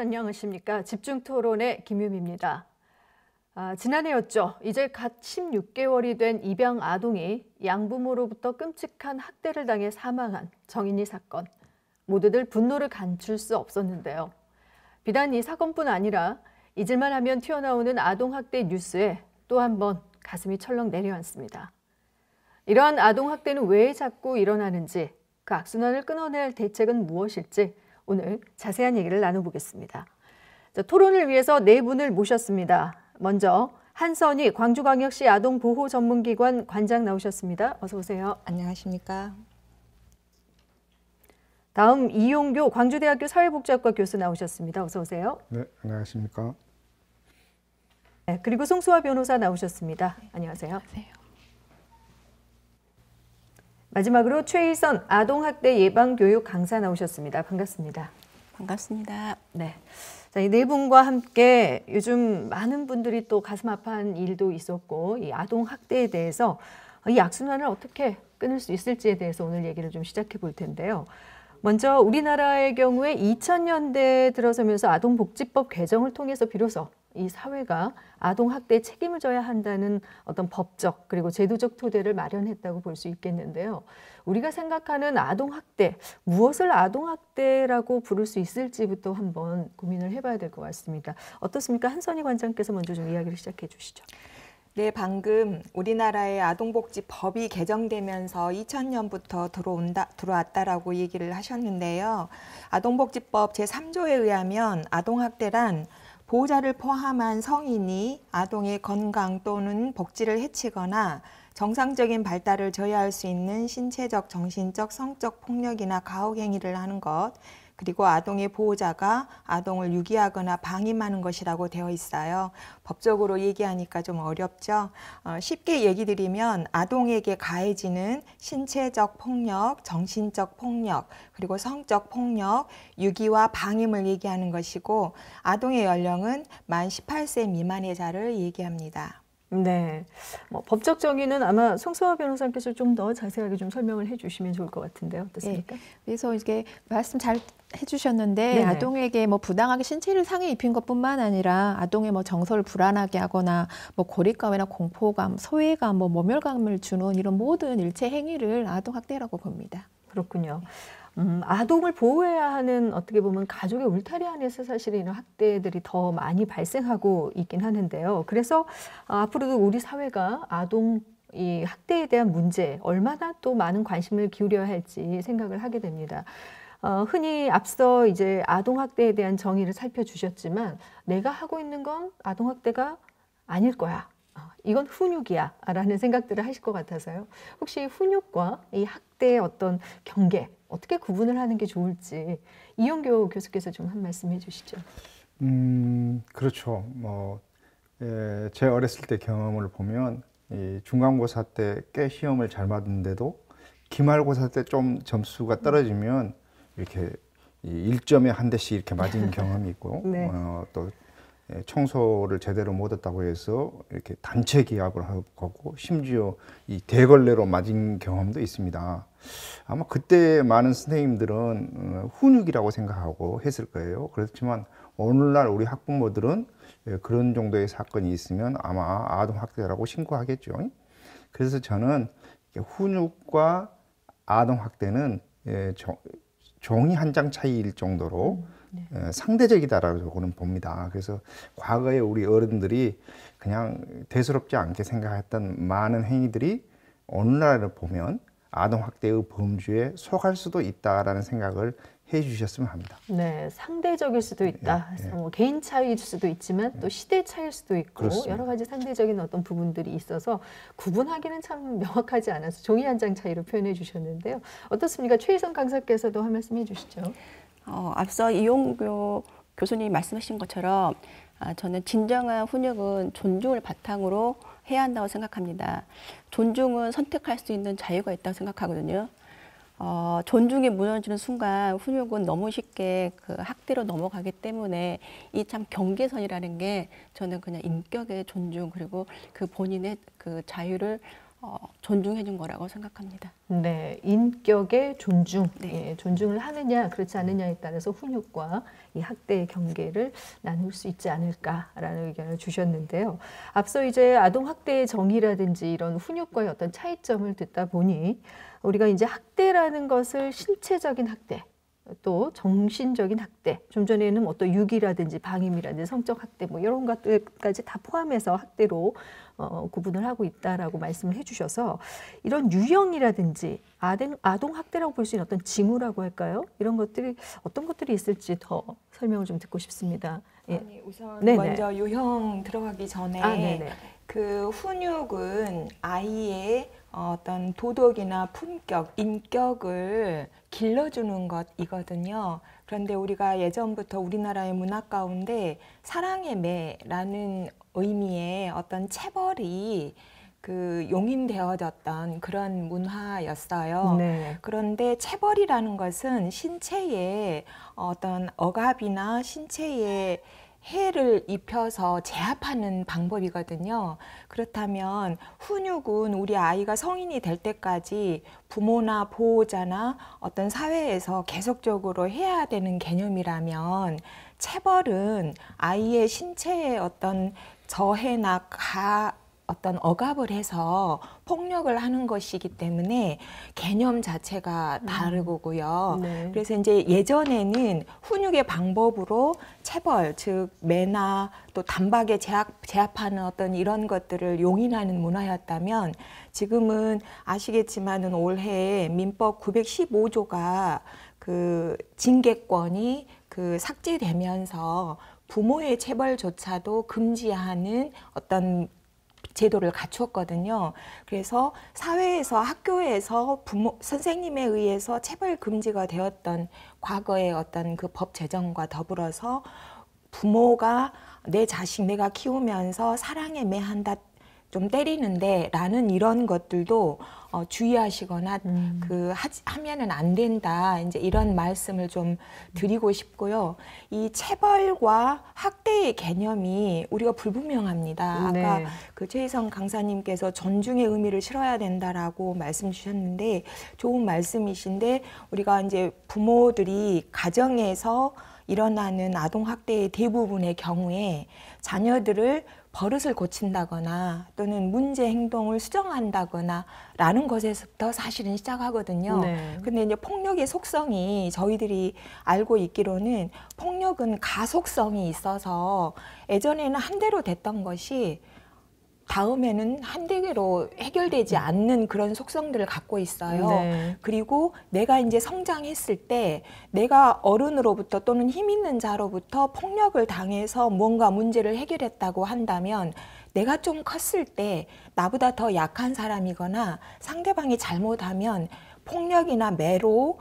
안녕하십니까. 집중토론의 김유미입니다. 지난해였죠. 이제 갓 16개월이 된 입양 아동이 양부모로부터 끔찍한 학대를 당해 사망한 정인이 사건. 모두들 분노를 감출 수 없었는데요. 비단 이 사건뿐 아니라 잊을만 하면 튀어나오는 아동학대 뉴스에 또 한 번 가슴이 철렁 내려앉습니다. 이러한 아동학대는 왜 자꾸 일어나는지, 그 악순환을 끊어낼 대책은 무엇일지 오늘 자세한 얘기를 나눠보겠습니다. 자, 토론을 위해서 네 분을 모셨습니다. 먼저 한선희 광주광역시 아동보호전문기관 관장 나오셨습니다. 어서 오세요. 안녕하십니까. 다음 이용교 광주대학교 사회복지학과 교수 나오셨습니다. 어서 오세요. 네, 안녕하십니까. 네, 그리고 송수아 변호사 나오셨습니다. 안녕하세요. 안녕하세요. 마지막으로 최희선 아동학대 예방교육 강사 나오셨습니다. 반갑습니다. 반갑습니다. 네. 자, 이 네 분과 함께 요즘 많은 분들이 또 가슴 아파한 일도 있었고, 이 아동학대에 대해서 이 악순환을 어떻게 끊을 수 있을지에 대해서 오늘 얘기를 좀 시작해 볼 텐데요. 먼저 우리나라의 경우에 2000년대에 들어서면서 아동복지법 개정을 통해서 비로소 이 사회가 아동학대에 책임을 져야 한다는 어떤 법적 그리고 제도적 토대를 마련했다고 볼 수 있겠는데요. 우리가 생각하는 아동학대, 무엇을 아동학대라고 부를 수 있을지부터 한번 고민을 해봐야 될 것 같습니다. 어떻습니까? 한선희 관장께서 먼저 좀 이야기를 시작해 주시죠. 네, 방금 우리나라의 아동복지법이 개정되면서 2000년부터 들어왔다라고 얘기를 하셨는데요. 아동복지법 제3조에 의하면 아동학대란 보호자를 포함한 성인이 아동의 건강 또는 복지를 해치거나 정상적인 발달을 저해할 수 있는 신체적, 정신적, 성적 폭력이나 가혹 행위를 하는 것, 그리고 아동의 보호자가 아동을 유기하거나 방임하는 것이라고 되어 있어요. 법적으로 얘기하니까 좀 어렵죠. 쉽게 얘기 드리면 아동에게 가해지는 신체적 폭력, 정신적 폭력, 그리고 성적 폭력, 유기와 방임을 얘기하는 것이고 아동의 연령은 만 18세 미만의 자를 얘기합니다. 네, 법적 정의는 아마 송수아 변호사께서 좀 더 자세하게 좀 설명을 해주시면 좋을 것 같은데요. 어떻습니까? 네, 그래서 이게 말씀 잘 해주셨는데 네네. 아동에게 부당하게 신체를 상해 입힌 것뿐만 아니라 아동의 정서를 불안하게 하거나 고립감이나 공포감, 소외감, 모멸감을 주는 이런 모든 일체 행위를 아동학대라고 봅니다. 그렇군요. 아동을 보호해야 하는 어떻게 보면 가족의 울타리 안에서 사실 이런 학대들이 더 많이 발생하고 있긴 하는데요. 그래서 앞으로도 우리 사회가 아동 이 학대에 대한 문제 얼마나 또 많은 관심을 기울여야 할지 생각을 하게 됩니다. 흔히 앞서 이제 아동학대에 대한 정의를 살펴주셨지만 내가 하고 있는 건 아동학대가 아닐 거야. 이건 훈육이야 라는 생각들을 하실 것 같아서요. 혹시 훈육과 이 학대의 어떤 경계 어떻게 구분을 하는 게 좋을지 이용교 교수께서 좀 한 말씀 해주시죠. 그렇죠. 제 어렸을 때 경험을 보면 이 중간고사 때 꽤 시험을 잘 봤는데도 기말고사 때 좀 점수가 떨어지면 이렇게 1점에 한 대씩 이렇게 맞은 경험이 있고 네. 또 청소를 제대로 못했다고 해서 이렇게 단체 기합을 하고 심지어 이 대걸레로 맞은 경험도 있습니다. 아마 그때 많은 선생님들은 훈육이라고 생각하고 했을 거예요. 그렇지만 오늘날 우리 학부모들은 그런 정도의 사건이 있으면 아마 아동학대라고 신고하겠죠. 그래서 저는 훈육과 아동학대는 종이 한 장 차이일 정도로 상대적이다라고 저는 봅니다. 그래서 과거에 우리 어른들이 그냥 대수롭지 않게 생각했던 많은 행위들이 오늘날을 보면 아동학대의 범주에 속할 수도 있다라는 생각을 해주셨으면 합니다. 네, 상대적일 수도 있다. 개인 차이일 수도 있지만 또 시대 차이일 수도 있고 그렇습니다. 여러 가지 상대적인 어떤 부분들이 있어서 구분하기는 참 명확하지 않아서 종이 한 장 차이로 표현해 주셨는데요. 어떻습니까? 최희선 강사께서도 한 말씀 해주시죠. 앞서 이용교 교수님이 말씀하신 것처럼 저는 진정한 훈육은 존중을 바탕으로 해야 한다고 생각합니다. 존중은 선택할 수 있는 자유가 있다고 생각하거든요. 존중이 무너지는 순간 훈육은 너무 쉽게 그 학대로 넘어가기 때문에 이 참 경계선이라는 게 저는 그냥 인격의 존중 그리고 그 본인의 그 자유를 존중해 준 거라고 생각합니다. 네, 인격의 존중, 네. 예, 존중을 하느냐 그렇지 않느냐에 따라서 훈육과 이 학대의 경계를 나눌 수 있지 않을까라는 의견을 주셨는데요. 앞서 이제 아동 학대의 정의라든지 이런 훈육과의 어떤 차이점을 듣다 보니 우리가 이제 학대라는 것을 신체적인 학대, 또 정신적인 학대, 좀 전에는 어떤 유기라든지 방임이라든지 성적 학대 뭐 이런 것들까지 다 포함해서 학대로 구분을 하고 있다라고 말씀을 해주셔서 이런 유형이라든지 아동 학대라고 볼 수 있는 어떤 징후라고 할까요? 이런 것들이 어떤 것들이 있을지 더 설명을 좀 듣고 싶습니다. 예. 아니, 우선 네네. 먼저 유형 들어가기 전에 네네. 그 훈육은 아이의 어떤 도덕이나 품격, 인격을 길러주는 것이거든요. 그런데 우리가 예전부터 우리나라의 문화 가운데 사랑의 매라는 의미의 어떤 체벌이 그 용인되어졌던 그런 문화였어요. 네. 그런데 체벌이라는 것은 신체에 어떤 억압이나 신체에 해를 입혀서 제압하는 방법이거든요. 그렇다면 훈육은 우리 아이가 성인이 될 때까지 부모나 보호자나 어떤 사회에서 계속적으로 해야 되는 개념이라면 체벌은 아이의 신체에 어떤 저해나 어떤 억압을 해서 폭력을 하는 것이기 때문에 개념 자체가 다르고요. 네. 그래서 이제 예전에는 훈육의 방법으로 체벌, 즉 매나 또 단박에 제압하는 어떤 이런 것들을 용인하는 문화였다면 지금은 아시겠지만은 올해 민법 915조가 그 징계권이 그 삭제되면서 부모의 체벌조차도 금지하는 어떤 제도를 갖추었거든요. 그래서 사회에서 학교에서 선생님에 의해서 체벌 금지가 되었던 과거의 어떤 그 법 제정과 더불어서 부모가 내 자식 내가 키우면서 사랑에 매한다 좀 때리는데 라는 이런 것들도 주의하시거나 하면은 안 된다. 이제 이런 말씀을 좀 드리고 싶고요. 이 체벌과 학대의 개념이 우리가 불분명합니다. 네. 아까 그 최희성 강사님께서 존중의 의미를 실어야 된다라고 말씀 주셨는데 좋은 말씀이신데 우리가 이제 부모들이 가정에서 일어나는 아동 학대의 대부분의 경우에 자녀들을 버릇을 고친다거나 또는 문제 행동을 수정한다거나 라는 것에서부터 사실은 시작하거든요. 네. 근데 이제 폭력의 속성이 저희들이 알고 있기로는 폭력은 가속성이 있어서 예전에는 한 대로 됐던 것이 다음에는 한 대로 해결되지 않는 그런 속성들을 갖고 있어요. 네. 그리고 내가 이제 성장했을 때 내가 어른으로부터 또는 힘 있는 자로부터 폭력을 당해서 뭔가 문제를 해결했다고 한다면 내가 좀 컸을 때 나보다 더 약한 사람이거나 상대방이 잘못하면 폭력이나 매로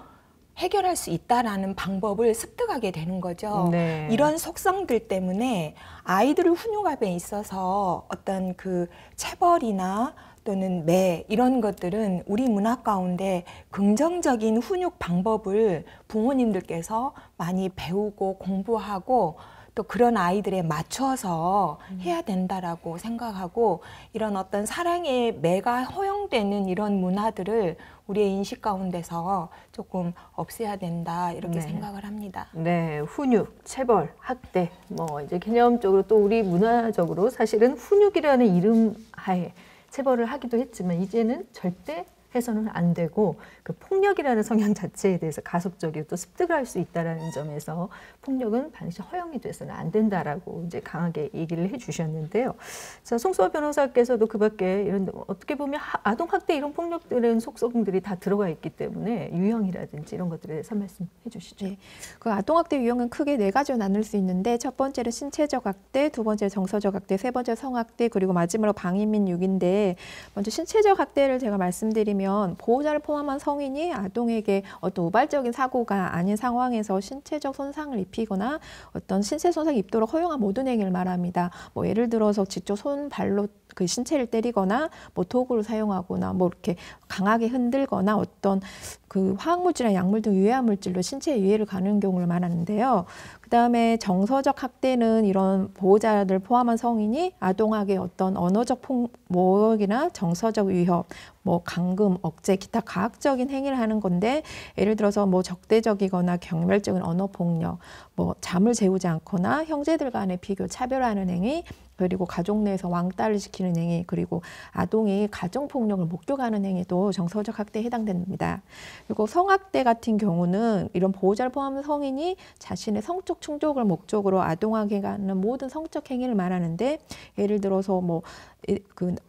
해결할 수 있다라는 방법을 습득하게 되는 거죠. 네. 이런 속성들 때문에 아이들을 훈육함에 있어서 어떤 그 체벌이나 또는 매 이런 것들은 우리 문화 가운데 긍정적인 훈육 방법을 부모님들께서 많이 배우고 공부하고 또 그런 아이들에 맞춰서 해야 된다라고 생각하고 이런 어떤 사랑의 매가 허용되는 이런 문화들을 우리의 인식 가운데서 조금 없애야 된다 이렇게 네. 생각을 합니다. 네, 훈육, 체벌, 학대, 뭐 이제 개념적으로 또 우리 문화적으로 사실은 훈육이라는 이름 하에 체벌을 하기도 했지만 이제는 절대 해서는 안 되고 그 폭력이라는 성향 자체에 대해서 가속적이고 또 습득을 할 수 있다라는 점에서 폭력은 반드시 허용이 돼서는 안 된다라고 이제 강하게 얘기를 해주셨는데요. 자, 송수아 변호사께서도 그밖에 이런 어떻게 보면 아동 학대 이런 폭력들은 속성들이 다 들어가 있기 때문에 유형이라든지 이런 것들에 대해서 말씀해 주시죠. 네. 그 아동학대 유형은 크게 4가지로 나눌 수 있는데 첫 번째는 신체적 학대, 두 번째 정서적 학대, 세 번째 성학대, 그리고 마지막으로 방임 및 유기인데 먼저 신체적 학대를 제가 말씀드리면 보호자를 포함한 성인이 아동에게 어떤 우발적인 사고가 아닌 상황에서 신체적 손상을 입히거나 어떤 신체 손상이 입도록 허용한 모든 행위를 말합니다. 뭐 예를 들어서 직접 손, 발로 그 신체를 때리거나 뭐 도구를 사용하거나 뭐 이렇게 강하게 흔들거나 어떤 그 화학물질이나 약물 등 유해한 물질로 신체에 유해를 가는 경우를 말하는데요. 그다음에 정서적 학대는 이런 보호자를 포함한 성인이 아동에게 어떤 언어적 모욕이나 정서적 위협, 뭐 감금, 억제, 기타 가학적인 행위를 하는 건데, 예를 들어서 뭐 적대적이거나 경멸적인 언어 폭력, 뭐 잠을 재우지 않거나 형제들 간의 비교, 차별하는 행위, 그리고 가족 내에서 왕따를 시키는 행위, 그리고 아동이 가정폭력을 목격하는 행위도 정서적 학대에 해당됩니다. 그리고 성학대 같은 경우는 이런 보호자를 포함한 성인이 자신의 성적 충족을 목적으로 아동에게 하는 모든 성적 행위를 말하는데, 예를 들어서 뭐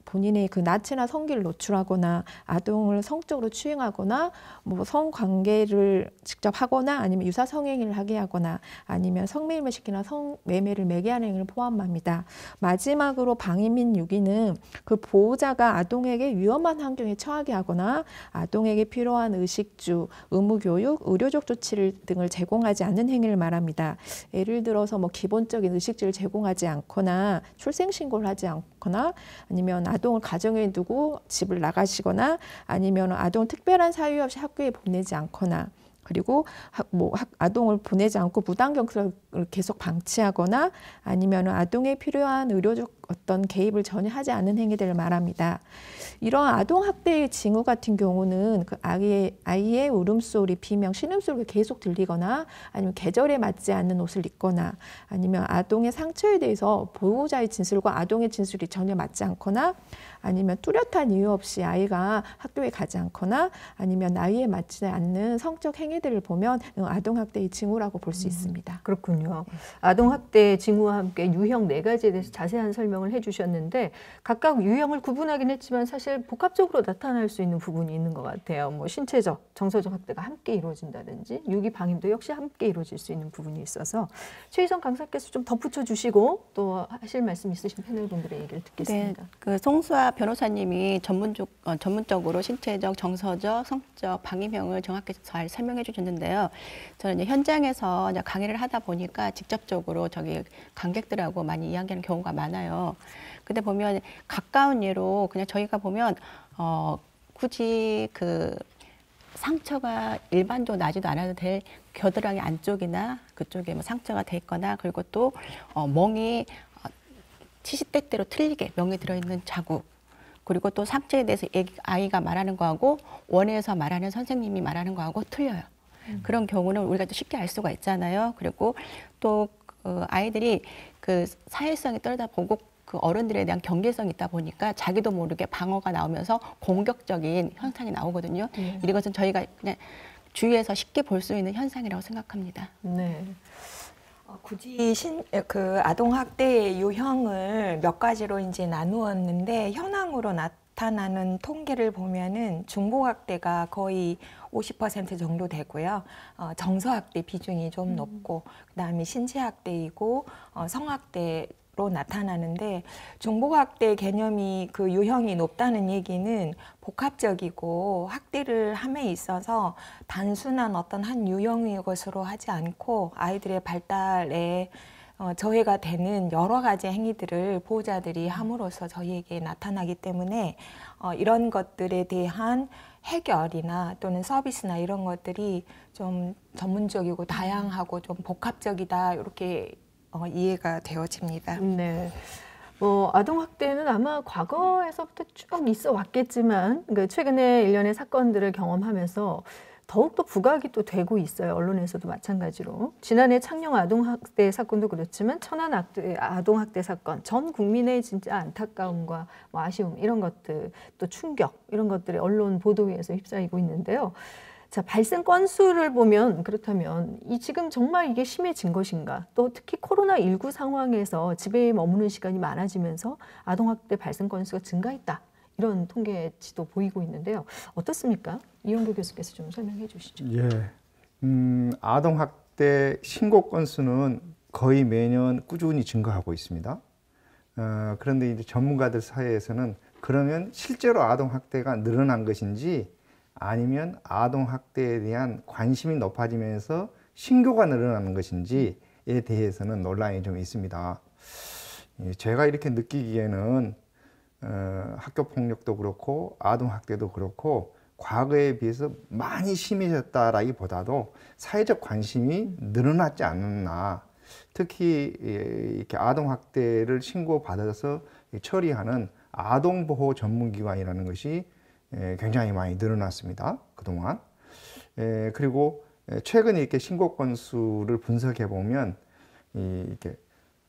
본인의 그 나체나 성기를 노출하거나 아동을 성적으로 추행하거나 뭐 성관계를 직접 하거나 아니면 유사 성행위를 하게 하거나 아니면 성매매를 시키나 성매매를 매개하는 행위를 포함합니다. 마지막으로 방임 및 유기는 그 보호자가 아동에게 위험한 환경에 처하게 하거나 아동에게 필요한 의식주, 의무교육, 의료적 조치를 등을 제공하지 않는 행위를 말합니다. 예를 들어서 뭐 기본적인 의식주를 제공하지 않거나 출생신고를 하지 않거나 아니면 아동을 가정에 두고 집을 나가시거나 아니면 아동을 특별한 사유 없이 학교에 보내지 않거나, 그리고 아동을 보내지 않고 무단경색을 계속 방치하거나 아니면 아동에 필요한 의료적 어떤 개입을 전혀 하지 않는 행위들을 말합니다. 이런 아동학대의 징후 같은 경우는 그 아이의 울음소리, 비명, 신음소리가 계속 들리거나 아니면 계절에 맞지 않는 옷을 입거나 아니면 아동의 상처에 대해서 보호자의 진술과 아동의 진술이 전혀 맞지 않거나 아니면 뚜렷한 이유 없이 아이가 학교에 가지 않거나 아니면 나이에 맞지 않는 성적 행위들을 보면 아동학대의 징후라고 볼 수 있습니다. 그렇군요. 아동학대 징후와 함께 유형 4가지에 대해서 자세한 설명을 해주셨는데 각각 유형을 구분하긴 했지만 사실 복합적으로 나타날 수 있는 부분이 있는 것 같아요. 뭐 신체적, 정서적 학대가 함께 이루어진다든지 유기방임도 역시 함께 이루어질 수 있는 부분이 있어서 최희선 강사께서 좀 덧붙여 주시고 또 하실 말씀 있으신 패널분들의 얘기를 듣겠습니다. 네, 그 송수아 변호사님이 전문적으로 신체적, 정서적, 성적 방임형을 정확히 잘 설명해 주셨는데요. 저는 이제 현장에서 이제 강의를 하다 보니까 직접적으로 저기 관객들하고 많이 이야기하는 경우가 많아요. 근데 보면 가까운 예로 그냥 저희가 보면 굳이 그 상처가 일반적으로 나지도 않아도 될 겨드랑이 안쪽이나 그쪽에 뭐 상처가 돼 있거나 그리고 또 멍이 치시때때로 틀리게 멍이 들어있는 자국, 그리고 또 상처에 대해서 아이가 말하는 거하고 원에서 말하는 선생님이 말하는 거하고 틀려요. 그런 경우는 우리가 또 쉽게 알 수가 있잖아요. 그리고 또 아이들이 그 사회성이 떨어다 보고 그 어른들에 대한 경계성이 있다 보니까 자기도 모르게 방어가 나오면서 공격적인 현상이 나오거든요. 이것은 저희가 그냥 주위에서 쉽게 볼 수 있는 현상이라고 생각합니다. 네. 굳이 그 아동학대의 유형을 몇 가지로 이제 나누었는데 현황으로 나타나는 통계를 보면은 중복학대가 거의 50% 정도 되고요. 정서학대 비중이 좀 높고 그다음에 신체학대이고 성학대로 나타나는데 중복학대 개념이 그 유형이 높다는 얘기는 복합적이고 학대를 함에 있어서 단순한 어떤 한 유형의 것으로 하지 않고 아이들의 발달에 저해가 되는 여러 가지 행위들을 보호자들이 함으로써 저희에게 나타나기 때문에 이런 것들에 대한 해결이나 또는 서비스나 이런 것들이 좀 전문적이고 다양하고 좀 복합적이다 이렇게 이해가 되어집니다. 네. 아동학대는 아마 과거에서부터 쭉 있어 왔겠지만 최근에 일련의 사건들을 경험하면서 더욱더 부각이 또 되고 있어요. 언론에서도 마찬가지로. 지난해 창녕 아동학대 사건도 그렇지만 천안 아동학대 사건, 전 국민의 진짜 안타까움과 아쉬움 이런 것들, 또 충격 이런 것들이 언론 보도에서 휩싸이고 있는데요. 자, 발생 건수를 보면 그렇다면 지금 정말 이게 심해진 것인가? 또 특히 코로나19 상황에서 집에 머무는 시간이 많아지면서 아동학대 발생 건수가 증가했다. 이런 통계치도 보이고 있는데요. 어떻습니까? 이용규 교수께서 좀 설명해 주시죠. 예. 아동학대 신고 건수는 거의 매년 꾸준히 증가하고 있습니다. 그런데 이제 전문가들 사이에서는 그러면 실제로 아동학대가 늘어난 것인지 아니면 아동학대에 대한 관심이 높아지면서 신고가 늘어나는 것인지에 대해서는 논란이 좀 있습니다. 제가 이렇게 느끼기에는 학교폭력도 그렇고 아동학대도 그렇고 과거에 비해서 많이 심해졌다라기보다도 사회적 관심이 늘어났지 않았나 특히 이렇게 아동 학대를 신고받아서 처리하는 아동보호 전문기관이라는 것이 굉장히 많이 늘어났습니다. 그동안. 그리고 최근 이렇게 신고 건수를 분석해 보면 이렇게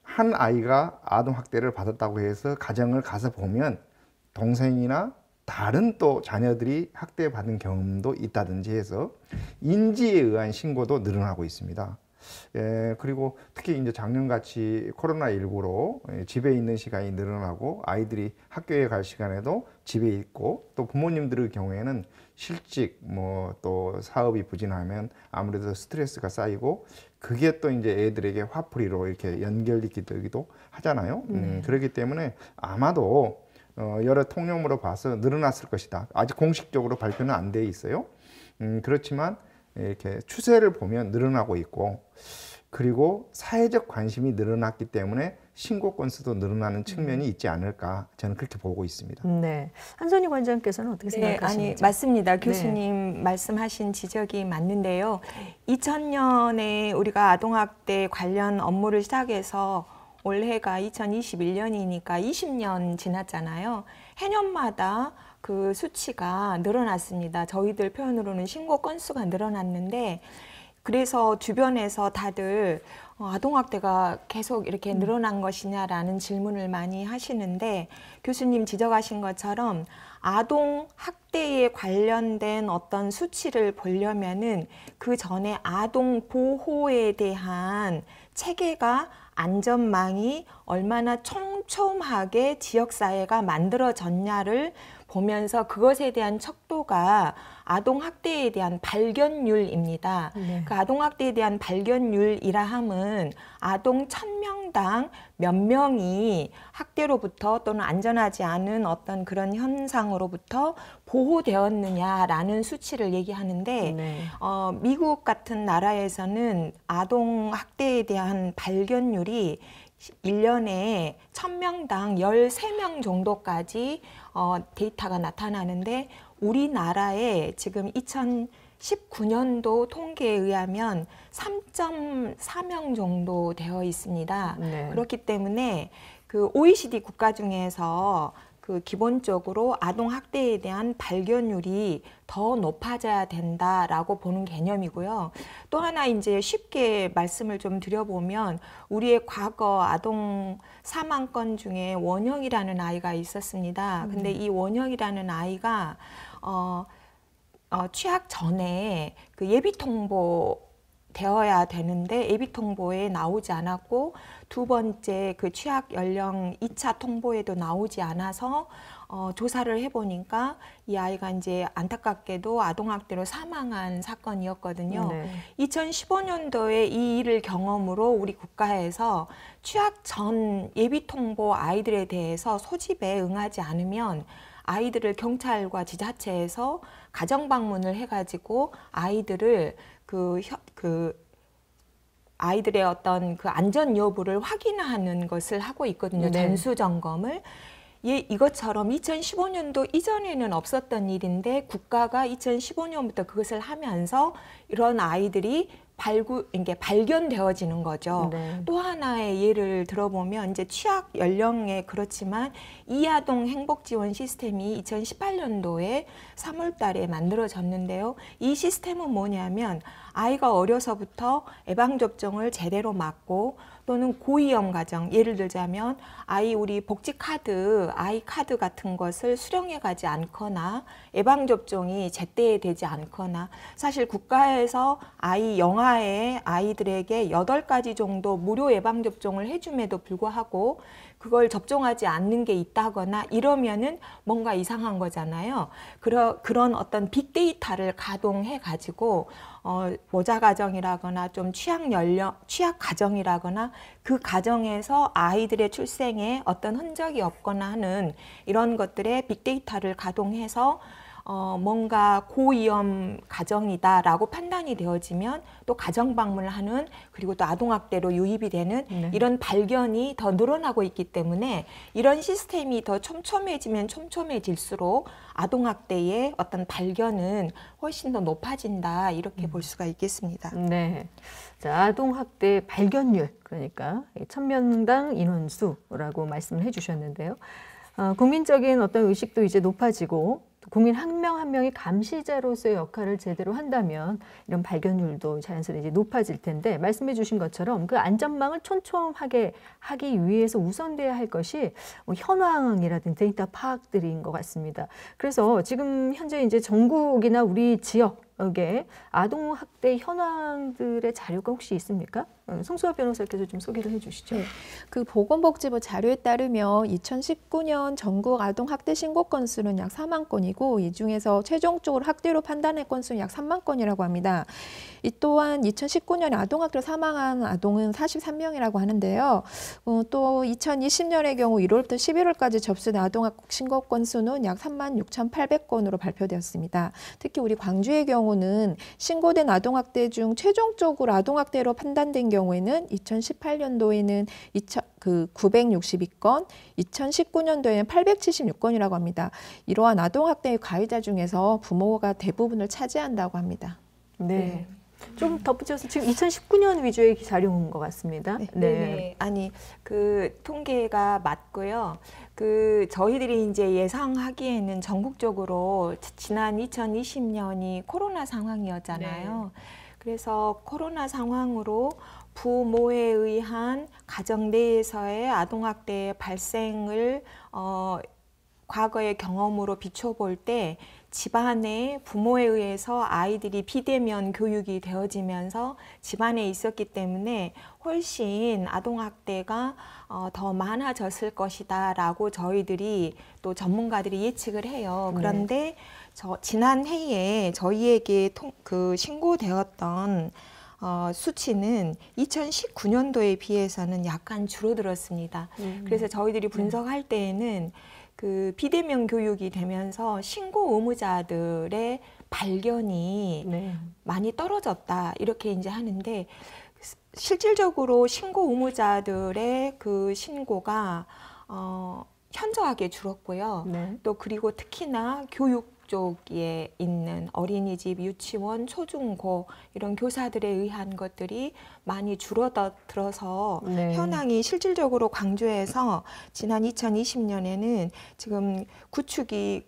한 아이가 아동 학대를 받았다고 해서 가정을 가서 보면 동생이나 다른 또 자녀들이 학대받은 경험도 있다든지 해서 인지에 의한 신고도 늘어나고 있습니다. 그리고 특히 이제 작년같이 코로나19로 집에 있는 시간이 늘어나고 아이들이 학교에 갈 시간에도 집에 있고 또 부모님들의 경우에는 실직 뭐 또 사업이 부진하면 아무래도 스트레스가 쌓이고 그게 또 이제 애들에게 화풀이로 이렇게 연결되기도 하잖아요. 그렇기 때문에 아마도 여러 통념으로 봐서 늘어났을 것이다. 아직 공식적으로 발표는 안 돼 있어요. 그렇지만 이렇게 추세를 보면 늘어나고 있고 그리고 사회적 관심이 늘어났기 때문에 신고 건수도 늘어나는 측면이 있지 않을까 저는 그렇게 보고 있습니다. 네, 한선희 관장께서는 어떻게 생각하시는지? 아니 맞습니다. 교수님 말씀하신 지적이 맞는데요. 2000년에 우리가 아동학대 관련 업무를 시작해서 올해가 2021년이니까 20년 지났잖아요. 해년마다 그 수치가 늘어났습니다. 저희들 표현으로는 신고 건수가 늘어났는데 그래서 주변에서 다들 아동학대가 계속 이렇게 늘어난 것이냐라는 질문을 많이 하시는데 교수님 지적하신 것처럼 아동학대에 관련된 어떤 수치를 보려면은 그 전에 아동보호에 대한 체계가 안전망이 얼마나 촘촘하게 지역사회가 만들어졌냐를 보면서 그것에 대한 척도가 아동학대에 대한 발견율입니다. 네. 그 아동학대에 대한 발견율이라 함은 아동 1000명당 몇 명이 학대로부터 또는 안전하지 않은 어떤 그런 현상으로부터 보호되었느냐라는 수치를 얘기하는데 네. 미국 같은 나라에서는 아동학대에 대한 발견율이 1년에 1000명당 13명 정도까지 데이터가 나타나는데 우리나라에 지금 2019년도 통계에 의하면 3.4명 정도 되어 있습니다. 네. 그렇기 때문에 그 OECD 국가 중에서 그 기본적으로 아동학대에 대한 발견율이 더 높아져야 된다라고 보는 개념이고요. 또 하나 이제 쉽게 말씀을 좀 드려보면 우리의 과거 아동 사망건 중에 원영이라는 아이가 있었습니다. 근데 이 원영이라는 아이가 취학 전에 그 예비 통보 되어야 되는데 예비 통보에 나오지 않았고 두 번째 그 취학 연령 2차 통보에도 나오지 않아서 조사를 해보니까 이 아이가 이제 안타깝게도 아동학대로 사망한 사건이었거든요. 네. 2015년도에 이 일을 경험으로 우리 국가에서 취학 전 예비 통보 아이들에 대해서 소집에 응하지 않으면 아이들을 경찰과 지자체에서 가정 방문을 해가지고 아이들을 아이들의 어떤 그 안전 여부를 확인하는 것을 하고 있거든요. 네. 전수 점검을. 이것처럼 2015년도 이전에는 없었던 일인데 국가가 2015년부터 그것을 하면서 이런 아이들이 발견되어지는 거죠. 네. 또 하나의 예를 들어보면 이제 취약 연령에 그렇지만 이아동 행복지원 시스템이 2018년도에 3월 달에 만들어졌는데요. 이 시스템은 뭐냐면 아이가 어려서부터 예방접종을 제대로 맞고 또는 고위험 가정, 예를 들자면 우리 복지카드, 아이카드 같은 것을 수령해 가지 않거나 예방접종이 제때에 되지 않거나 사실 국가에서 영아의 아이들에게 8가지 정도 무료 예방접종을 해줌에도 불구하고 그걸 접종하지 않는 게 있다거나 이러면은 뭔가 이상한 거잖아요. 그런 어떤 빅데이터를 가동해 가지고 모자 가정이라거나 좀 취약 가정이라거나 그 가정에서 아이들의 출생에 어떤 흔적이 없거나 하는 이런 것들의 빅데이터를 가동해서 뭔가 고위험 가정이다라고 판단이 되어지면 또 가정 방문을 하는, 그리고 또 아동학대로 유입이 되는 네. 이런 발견이 더 늘어나고 있기 때문에 이런 시스템이 더 촘촘해지면 촘촘해질수록 아동학대의 어떤 발견은 훨씬 더 높아진다, 이렇게 볼 수가 있겠습니다. 네. 자, 아동학대 발견율, 그러니까 1000명당 인원수라고 말씀을 해주셨는데요. 국민적인 어떤 의식도 이제 높아지고, 국민 한 명 한 명이 감시자로서의 역할을 제대로 한다면 이런 발견율도 자연스레 이제 높아질 텐데, 말씀해 주신 것처럼 그 안전망을 촘촘하게 하기 위해서 우선돼야 할 것이 현황이라든지 데이터 파악들인 것 같습니다. 그래서 지금 현재 이제 전국이나 우리 지역에 아동학대 현황들의 자료가 혹시 있습니까? 송수아 변호사께서 좀 소개를 해주시죠. 네. 그 보건복지부 자료에 따르면 2019년 전국 아동학대 신고 건수는 약 4만 건이고, 이 중에서 최종적으로 학대로 판단할 건수는 약 3만 건이라고 합니다. 이 또한 2019년에 아동학대로 사망한 아동은 43명이라고 하는데요. 또 2020년의 경우 1월부터 11월까지 접수된 아동학 신고 건수는 약 3만 6,800건으로 발표되었습니다. 특히 우리 광주의 경우는 신고된 아동학대 중 최종적으로 아동학대로 판단된 경우에는 2018년도에는 962건, 2019년도에는 876건이라고 합니다. 이러한 아동학대의 가해자 중에서 부모가 대부분을 차지한다고 합니다. 네. 좀 덧붙여서 지금 2019년 위주의 자료인 것 같습니다. 네. 아니, 그 통계가 맞고요. 저희들이 이제 예상하기에는 전국적으로 지난 2020년이 코로나 상황이었잖아요. 네. 그래서 코로나 상황으로 부모에 의한 가정 내에서의 아동학대 발생을 과거의 경험으로 비춰볼 때 집안에 부모에 의해서 아이들이 비대면 교육이 되어지면서 집안에 있었기 때문에 훨씬 아동학대가 더 많아졌을 것이다 라고 저희들이 또 전문가들이 예측을 해요. 그런데 지난 해에 저희에게 신고되었던 수치는 2019년도에 비해서는 약간 줄어들었습니다. 그래서 저희들이 분석할 때에는 그 비대면 교육이 되면서 신고 의무자들의 발견이 많이 떨어졌다, 이렇게 이제 하는데, 실질적으로 신고 의무자들의 그 신고가 현저하게 줄었고요. 또 그리고 특히나 교육 쪽에 있는 어린이집, 유치원, 초중고 이런 교사들에 의한 것들이 많이 줄어들어서 현황이 실질적으로 광주에서 지난 2020년에는 지금 구축이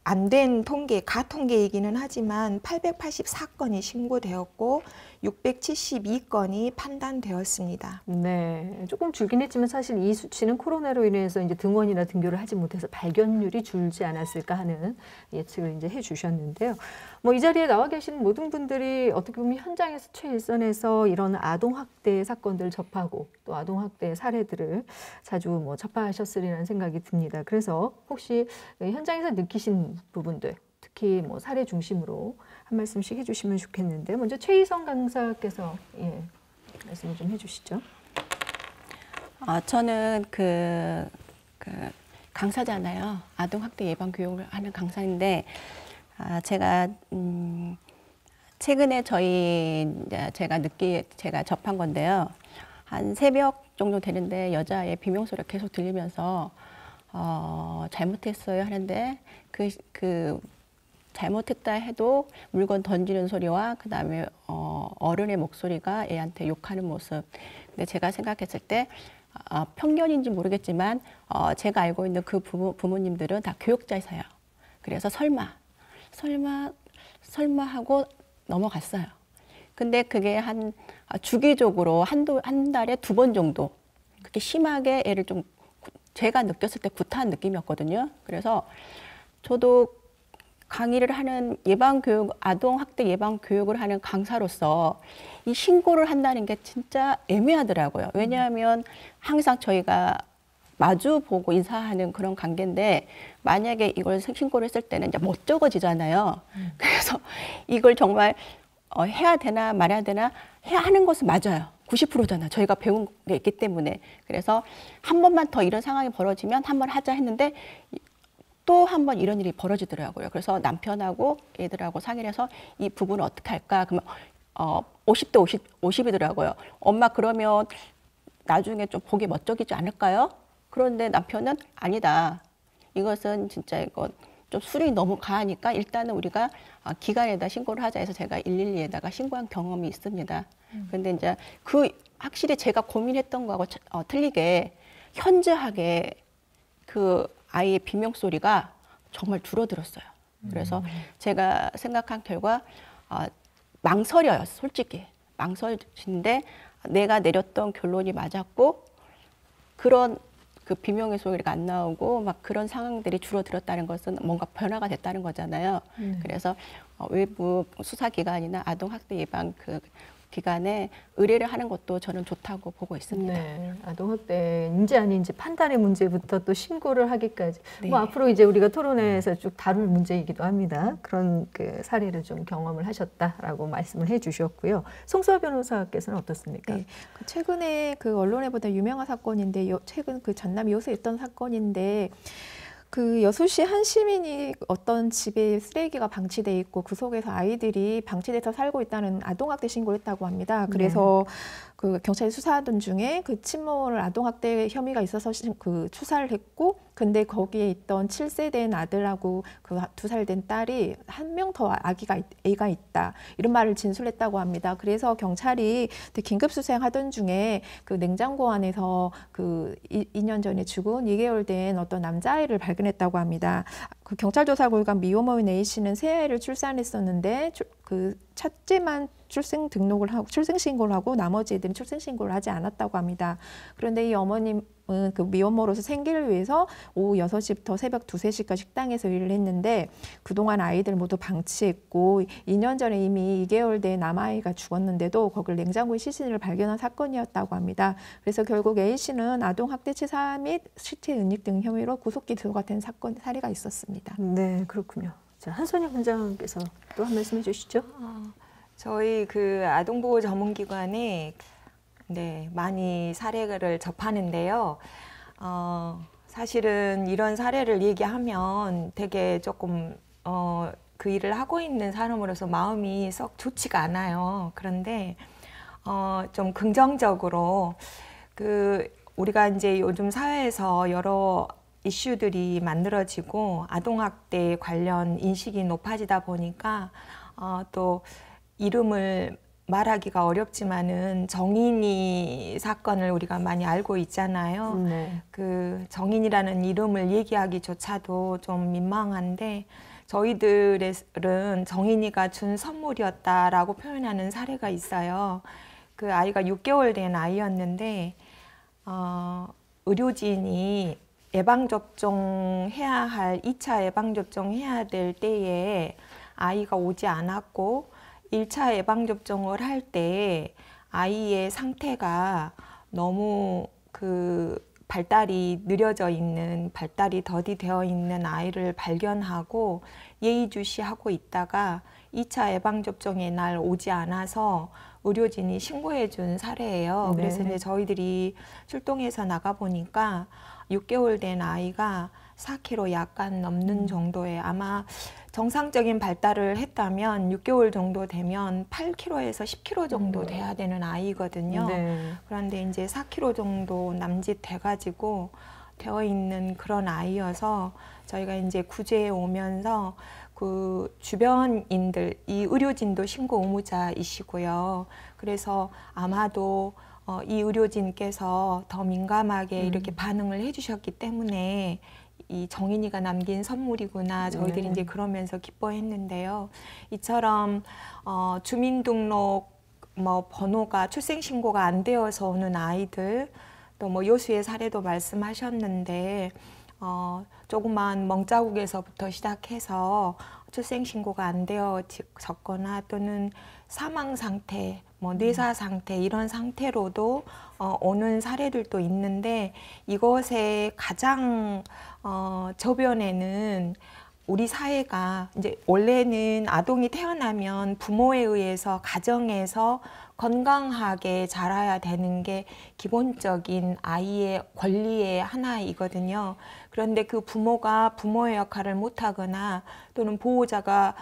안 된 통계, 가통계이기는 하지만 884건이 신고되었고 672건이 판단되었습니다. 네, 조금 줄긴 했지만 사실 이 수치는 코로나로 인해서 이제 등원이나 등교를 하지 못해서 발견율이 줄지 않았을까 하는 예측을 이제 해주셨는데요. 뭐 이 자리에 나와 계신 모든 분들이 어떻게 보면 현장에서 최일선에서 이런 아동학대 사건들을 접하고 또 아동학대 사례들을 자주 뭐 접하셨으리라는 생각이 듭니다. 그래서 혹시 현장에서 느끼신 부분들, 특히 뭐 사례 중심으로 한 말씀씩 해주시면 좋겠는데, 먼저 최희성 강사께서 말씀을 좀 해주시죠. 저는 그 강사잖아요. 아동학대 예방 교육을 하는 강사인데, 제가 최근에 제가 접한 건데요. 한 새벽 정도 되는데 여자의 비명소리가 계속 들리면서 잘못했어요 하는데 그 잘못했다 해도 물건 던지는 소리와 그다음에 어른의 목소리가 애한테 욕하는 모습. 근데 제가 생각했을 때 편견인지 모르겠지만 제가 알고 있는 그 부모님들은 다 교육자이세요. 그래서 설마 하고 넘어갔어요. 근데 그게 주기적으로 한 달에 2번 정도 그렇게 심하게 애를 좀 제가 느꼈을 때 구타한 느낌이었거든요. 그래서 저도 강의를 하는 예방교육, 아동학대 예방교육을 하는 강사로서 이 신고를 한다는 게 진짜 애매하더라고요. 왜냐하면 항상 저희가 마주보고 인사하는 그런 관계인데 만약에 이걸 신고를 했을 때는 이제 멋쩍어지잖아요. 그래서 이걸 정말 해야 되나 말아야 되나 해야 하는 것은 맞아요. 90%잖아요. 저희가 배운 게 있기 때문에. 그래서 한 번만 더 이런 상황이 벌어지면 한 번 하자 했는데 또 한 번 이런 일이 벌어지더라고요. 그래서 남편하고 애들하고 상의를 해서 이 부분을 어떻게 할까? 그러면 50대 50이더라고요. 엄마 그러면 나중에 좀 보기 멋쩍이지 않을까요? 그런데 남편은 아니다. 이것은 진짜 이거 좀 수준이 너무 가하니까 일단은 우리가 기관에다 신고를 하자 해서 제가 112에다가 신고한 경험이 있습니다. 그런데 이제 그 확실히 제가 고민했던 거하고 틀리게 현저하게 그 아이의 비명 소리가 정말 줄어들었어요. 그래서 제가 생각한 결과 망설여요, 솔직히. 망설인데 내가 내렸던 결론이 맞았고 그런 그 비명의 소리가 안 나오고 막 그런 상황들이 줄어들었다는 것은 뭔가 변화가 됐다는 거잖아요. 그래서 외부 수사기관이나 아동학대 예방 그 기관에 의뢰를 하는 것도 저는 좋다고 보고 있습니다. 네, 아동학대인지 아닌지 판단의 문제부터 또 신고를 하기까지 네. 뭐 앞으로 이제 우리가 토론회에서 쭉 다룰 문제이기도 합니다. 그런 그 사례를 좀 경험을 하셨다라고 말씀을 해주셨고요. 송수아 변호사께서는 어떻습니까? 네, 최근에 그 언론에 보다 유명한 사건인데 최근 그 전남 여수에 있던 사건인데 그 여수시 한 시민이 어떤 집에 쓰레기가 방치돼 있고 그 속에서 아이들이 방치돼서 살고 있다는 아동학대 신고를 했다고 합니다. 그래서 그 경찰이 수사하던 중에 그 친모를 아동학대 혐의가 있어서 그 수사를 했고, 근데 거기에 있던 7세 된 아들하고 그 2살 된 딸이 한 명 더 애가 있다, 이런 말을 진술했다고 합니다. 그래서 경찰이 긴급 수색하던 중에 그 냉장고 안에서 그 2년 전에 죽은 2개월 된 어떤 남자아이를 발견했다고 합니다. 그 경찰 조사 결과 미혼모인 A 씨는 새 아이를 출산했었는데 그 첫째만 출생 등록을 하고 출생 신고를 하고 나머지 애들은 출생 신고를 하지 않았다고 합니다. 그런데 이 어머님은 그 미혼모로서 생계를 위해서 오후 6시부터 새벽 2, 3시까지 식당에서 일을 했는데 그동안 아이들 모두 방치했고 2년 전에 이미 2개월 된 남아이가 죽었는데도 거길 냉장고에 시신을 발견한 사건이었다고 합니다. 그래서 결국 A 씨는 아동학대치 사회 및 시체 은닉 등 혐의로 구속기소가 된 사례가 있었습니다. 네, 그렇군요. 자, 한선희 원장께서 또 한 말씀 해주시죠. 저희 그 아동보호 전문기관에 많이 사례를 접하는데요. 사실은 이런 사례를 얘기하면 되게 조금 그 일을 하고 있는 사람으로서 마음이 썩 좋지가 않아요. 그런데 좀 긍정적으로 우리가 이제 요즘 사회에서 여러 이슈들이 만들어지고 아동학대 관련 인식이 높아지다 보니까 또 이름을 말하기가 어렵지만은 정인이 사건을 우리가 많이 알고 있잖아요. 네. 그 정인이라는 이름을 얘기하기조차도 좀 민망한데 저희들은 정인이가 준 선물이었다라고 표현하는 사례가 있어요. 그 아이가 6개월 된 아이였는데 의료진이 예방접종 해야 할 2차 예방접종 해야 될 때에 아이가 오지 않았고 1차 예방접종을 할 때 아이의 상태가 너무 발달이 느려져 있는, 발달이 더디되어 있는 아이를 발견하고 예의주시하고 있다가 2차 예방접종의 날 오지 않아서 의료진이 신고해 준 사례예요. 네. 그래서 이제 저희들이 출동해서 나가보니까 6개월 된 아이가 4kg 약간 넘는 정도의, 아마 정상적인 발달을 했다면 6개월 정도 되면 8kg에서 10kg 정도 돼야 되는 아이거든요. 네. 그런데 이제 4kg 정도 남짓 돼가지고 되어 있는 그런 아이여서 저희가 이제 구제에 오면서 그 주변인들, 이 의료진도 신고 의무자이시고요. 그래서 아마도 이 의료진께서 더 민감하게 이렇게 반응을 해주셨기 때문에 이 정인이가 남긴 선물이구나, 저희들이 이제 그러면서 기뻐했는데요. 이처럼 주민등록 번호가 출생신고가 안 되어서 오는 아이들, 또 여수의 사례도 말씀하셨는데 조그만 멍자국에서부터 시작해서 출생신고가 안 되어졌거나 또는 사망 상태, 뇌사 상태, 이런 상태로도 오는 사례들도 있는데, 이것의 가장 저변에는 우리 사회가 이제 원래는 아동이 태어나면 부모에 의해서 가정에서 건강하게 자라야 되는 게 기본적인 아이의 권리의 하나이거든요. 그런데 그 부모가 부모의 역할을 못하거나 또는 보호자가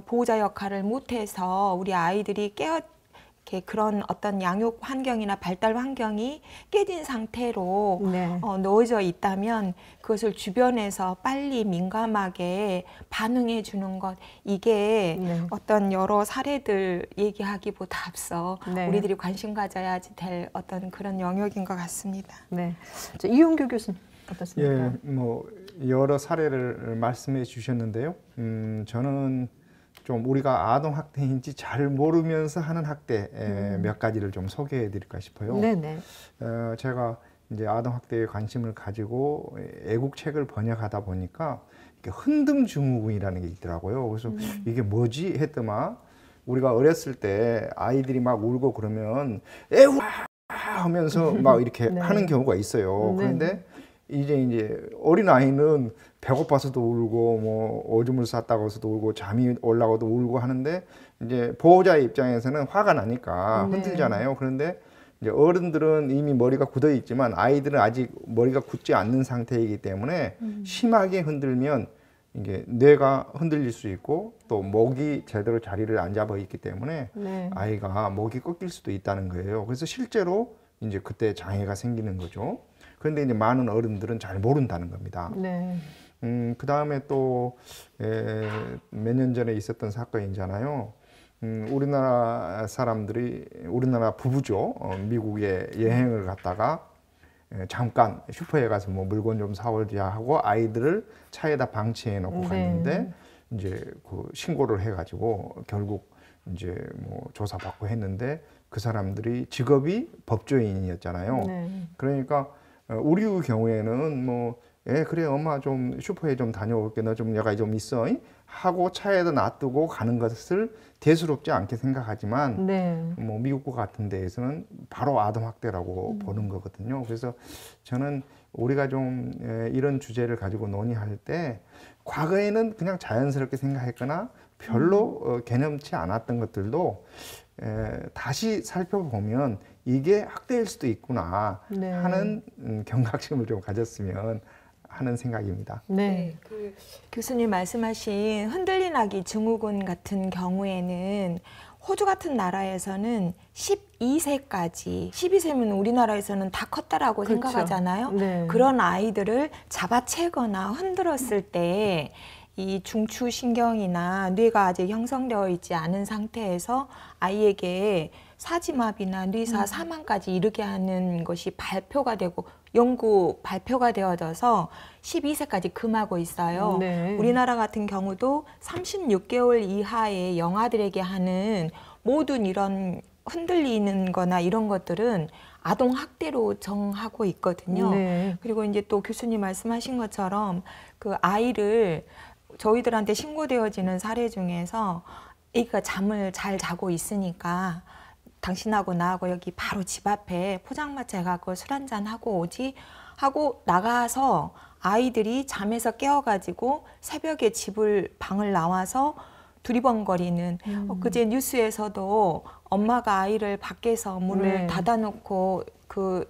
보호자 역할을 못해서 우리 아이들이 이렇게 그런 어떤 양육 환경이나 발달 환경이 깨진 상태로 네. 놓여져 있다면 그것을 주변에서 빨리 민감하게 반응해 주는 것, 이게 네. 어떤 여러 사례들 얘기하기보다 앞서 네. 우리들이 관심 가져야지 될 어떤 그런 영역인 것 같습니다. 네. 이용규 교수님 어떻습니까? 예, 뭐 여러 사례를 말씀해 주셨는데요. 저는 좀 우리가 아동 학대인지 잘 모르면서 하는 학대 몇 가지를 좀 소개해 드릴까 싶어요. 네네. 제가 이제 아동 학대에 관심을 가지고 애국책을 번역하다 보니까 이렇게 흔듦 증후군이라는 게 있더라고요. 그래서 이게 뭐지 했더만 우리가 어렸을 때 아이들이 막 울고 그러면 에우 하면서 막 이렇게 네. 하는 경우가 있어요. 네. 그런데 이제 어린 아이는 배고파서도 울고 뭐 오줌을 쌌다고서도 울고 잠이 올라고도 울고 하는데 이제 보호자의 입장에서는 화가 나니까 네. 흔들잖아요. 그런데 이제 어른들은 이미 머리가 굳어 있지만 아이들은 아직 머리가 굳지 않는 상태이기 때문에 심하게 흔들면 이게 뇌가 흔들릴 수 있고 또 목이 제대로 자리를 안 잡아 있기 때문에 네. 아이가 목이 꺾일 수도 있다는 거예요. 그래서 실제로 이제 그때 장애가 생기는 거죠. 그런데 이제 많은 어른들은 잘 모른다는 겁니다. 네. 그 다음에 또 몇 년 전에 있었던 사건이잖아요. 우리나라 사람들이 우리나라 부부죠. 미국에 여행을 갔다가 잠깐 슈퍼에 가서 뭐 물건 좀 사오자 하고 아이들을 차에다 방치해 놓고 네. 갔는데 이제 그 신고를 해가지고 결국 이제 뭐 조사받고 했는데 그 사람들이 직업이 법조인이었잖아요. 네. 그러니까 우리 경우에는 뭐 그래 엄마 좀 슈퍼에 좀 다녀올게 너 좀 여기 좀 있어 하고 차에다 놔두고 가는 것을 대수롭지 않게 생각하지만 네. 뭐 미국 같은 데에서는 바로 아동 학대라고 보는 거거든요. 그래서 저는 우리가 좀 이런 주제를 가지고 논의할 때 과거에는 그냥 자연스럽게 생각했거나 별로 개념치 않았던 것들도 다시 살펴보면 이게 학대일 수도 있구나 네. 하는 경각심을 좀 가졌으면 하는 생각입니다. 네. 그 교수님 말씀하신 흔들린 아기 증후군 같은 경우에는 호주 같은 나라에서는 12세까지, 12세면 우리나라에서는 다 컸다라고 그렇죠. 생각하잖아요. 네. 그런 아이들을 잡아채거나 흔들었을 때 이 중추신경이나 뇌가 아직 형성되어 있지 않은 상태에서 아이에게 사지마비나 뇌사 사망까지 이르게 하는 것이 발표가 되고 연구 발표가 되어져서 12세까지 금하고 있어요. 네. 우리나라 같은 경우도 36개월 이하의 영아들에게 하는 모든 이런 흔들리는 거나 이런 것들은 아동 학대로 정하고 있거든요. 네. 그리고 이제 또 교수님 말씀하신 것처럼 그 아이를 저희들한테 신고되어지는 사례 중에서 애가 잠을 잘 자고 있으니까 당신하고 나하고 여기 바로 집 앞에 포장마차에 가고 술 한잔 하고 오지 하고 나가서 아이들이 잠에서 깨어가지고 새벽에 방을 나와서 두리번거리는 그제 뉴스에서도 엄마가 아이를 밖에서 문을 네. 닫아놓고 그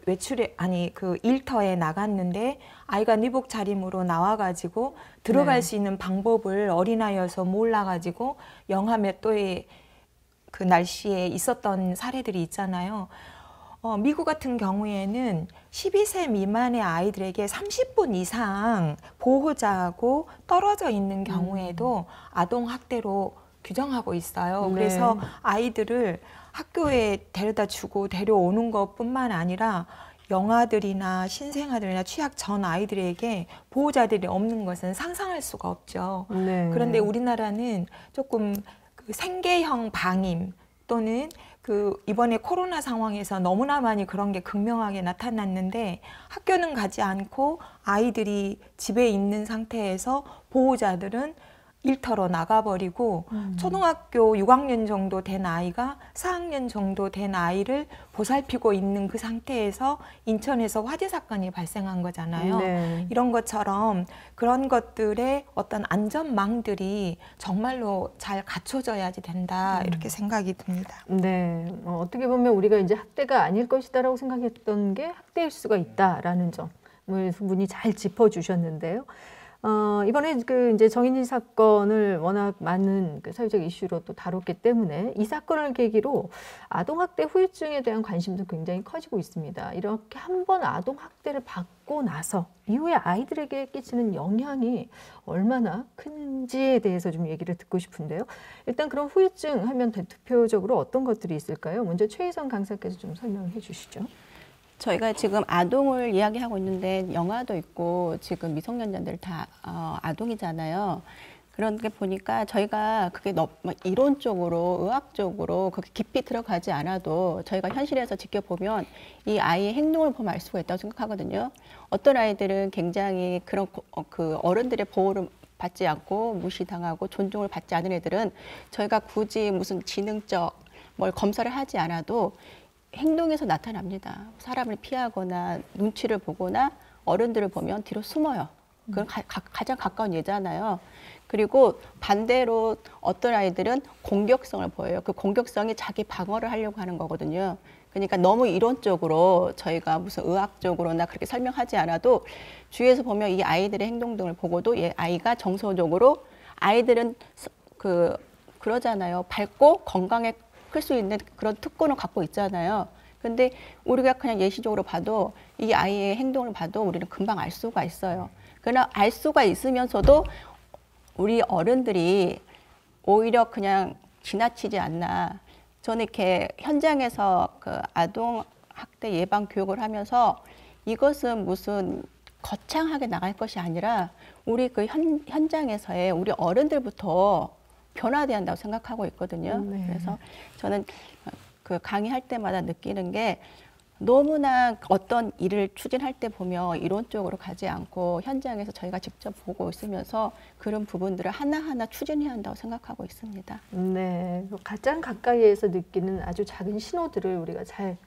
그 일터에 나갔는데 아이가 니복 차림으로 나와가지고 들어갈 네. 수 있는 방법을 어린아이여서 몰라가지고 영하 몇 도의 그 날씨에 있었던 사례들이 있잖아요. 미국 같은 경우에는 12세 미만의 아이들에게 30분 이상 보호자하고 떨어져 있는 경우에도 아동 학대로 규정하고 있어요. 네. 그래서 아이들을 학교에 데려다 주고 데려오는 것뿐만 아니라 영아들이나 신생아들이나 취약 전 아이들에게 보호자들이 없는 것은 상상할 수가 없죠. 네. 그런데 우리나라는 조금 그 생계형 방임 또는 그 이번에 코로나 상황에서 너무나 많이 그런 게 극명하게 나타났는데 학교는 가지 않고 아이들이 집에 있는 상태에서 보호자들은 일터로 나가버리고 초등학교 6학년 정도 된 아이가 4학년 정도 된 아이를 보살피고 있는 그 상태에서 인천에서 화재 사건이 발생한 거잖아요. 네. 이런 것처럼 그런 것들의 어떤 안전망들이 정말로 잘 갖춰져야지 된다 이렇게 생각이 듭니다. 네, 어떻게 보면 우리가 이제 학대가 아닐 것이다라고 생각했던 게 학대일 수가 있다라는 점을 두 분이 잘 짚어주셨는데요. 이번에 그 이제 정인지 사건을 워낙 많은 그 사회적 이슈로 또 다뤘기 때문에 이 사건을 계기로 아동학대 후유증에 대한 관심도 굉장히 커지고 있습니다. 이렇게 한번 아동학대를 받고 나서 이후에 아이들에게 끼치는 영향이 얼마나 큰지에 대해서 좀 얘기를 듣고 싶은데요. 일단 그런 후유증 하면 대표적으로 어떤 것들이 있을까요? 먼저 최희선 강사께서 좀 설명해 주시죠. 저희가 지금 아동을 이야기하고 있는데 영화도 있고 지금 미성년자들 다 아동이잖아요. 그런 게 보니까 저희가 그게 이론적으로 의학적으로 그렇게 깊이 들어가지 않아도 저희가 현실에서 지켜보면 이 아이의 행동을 보면 알 수가 있다고 생각하거든요. 어떤 아이들은 굉장히 그런 그 어른들의 보호를 받지 않고 무시당하고 존중을 받지 않은 애들은 저희가 굳이 무슨 지능적 뭘 검사를 하지 않아도 행동에서 나타납니다. 사람을 피하거나 눈치를 보거나 어른들을 보면 뒤로 숨어요. 그건 가장 가까운 예잖아요. 그리고 반대로 어떤 아이들은 공격성을 보여요. 그 공격성이 자기 방어를 하려고 하는 거거든요. 그러니까 너무 이론적으로 저희가 무슨 의학적으로나 그렇게 설명하지 않아도 주위에서 보면 이 아이들의 행동 등을 보고도 이 아이가 정서적으로 아이들은 그러잖아요. 밝고 건강에 클 수 있는 그런 특권을 갖고 있잖아요. 근데 우리가 그냥 예시적으로 봐도 이 아이의 행동을 봐도 우리는 금방 알 수가 있어요. 그러나 알 수가 있으면서도 우리 어른들이 오히려 그냥 지나치지 않나. 저는 이렇게 현장에서 그 아동 학대 예방 교육을 하면서 이것은 무슨 거창하게 나갈 것이 아니라 우리 그 현장에서의 우리 어른들부터 변화돼야 한다고 생각하고 있거든요. 네. 그래서 저는 그 강의할 때마다 느끼는 게 너무나 어떤 일을 추진할 때 보면 이론적으로 가지 않고 현장에서 저희가 직접 보고 있으면서 그런 부분들을 하나하나 추진해야 한다고 생각하고 있습니다. 네, 가장 가까이에서 느끼는 아주 작은 신호들을 우리가 잘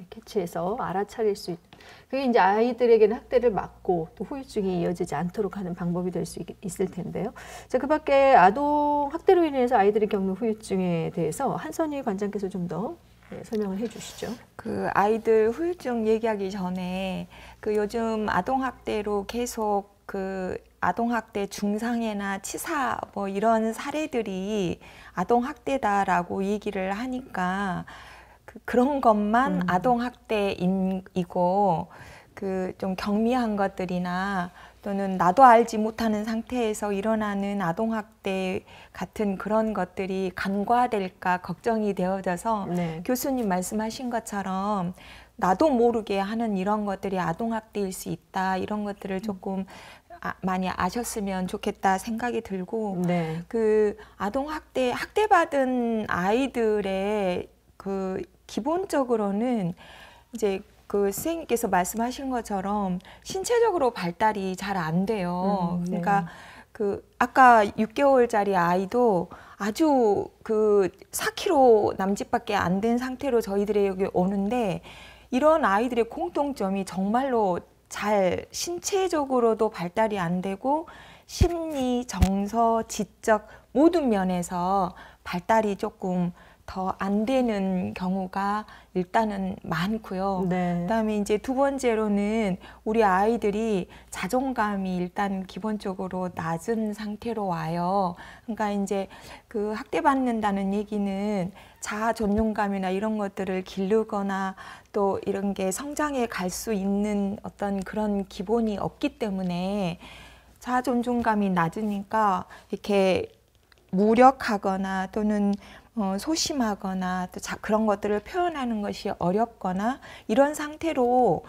캐치해서 알아차릴 수 있는, 그게 이제 아이들에게는 학대를 막고 또 후유증이 이어지지 않도록 하는 방법이 될 수 있을 텐데요. 자, 그 밖에 아동 학대로 인해서 아이들이 겪는 후유증에 대해서 한선희 관장께서 좀 더 설명을 해 주시죠. 그 아이들 후유증 얘기하기 전에 그 요즘 아동학대로 계속 그 아동학대 중상해나 치사 뭐 이런 사례들이 아동학대다라고 얘기를 하니까 그런 것만 아동학대이고 그 좀 경미한 것들이나 또는 나도 알지 못하는 상태에서 일어나는 아동학대 같은 그런 것들이 간과될까 걱정이 되어져서 네. 교수님 말씀하신 것처럼 나도 모르게 하는 이런 것들이 아동학대일 수 있다. 이런 것들을 조금 많이 아셨으면 좋겠다 생각이 들고 네. 그 학대받은 아이들의 그 기본적으로는 이제 그 선생님께서 말씀하신 것처럼 신체적으로 발달이 잘 안 돼요. 네. 그러니까 그 아까 6개월짜리 아이도 아주 그 4kg 남짓밖에 안 된 상태로 저희들의 여기 오는데 이런 아이들의 공통점이 정말로 잘 신체적으로도 발달이 안 되고 심리, 정서, 지적 모든 면에서 발달이 조금 더 안 되는 경우가 일단은 많고요. 네. 그다음에 이제 두 번째로는 우리 아이들이 자존감이 일단 기본적으로 낮은 상태로 와요. 그러니까 이제 그 학대받는다는 얘기는 자아 존중감이나 이런 것들을 기르거나 또 이런 게 성장해 갈 수 있는 어떤 그런 기본이 없기 때문에 자아 존중감이 낮으니까 이렇게 무력하거나 또는 소심하거나 또 그런 것들을 표현하는 것이 어렵거나 이런 상태로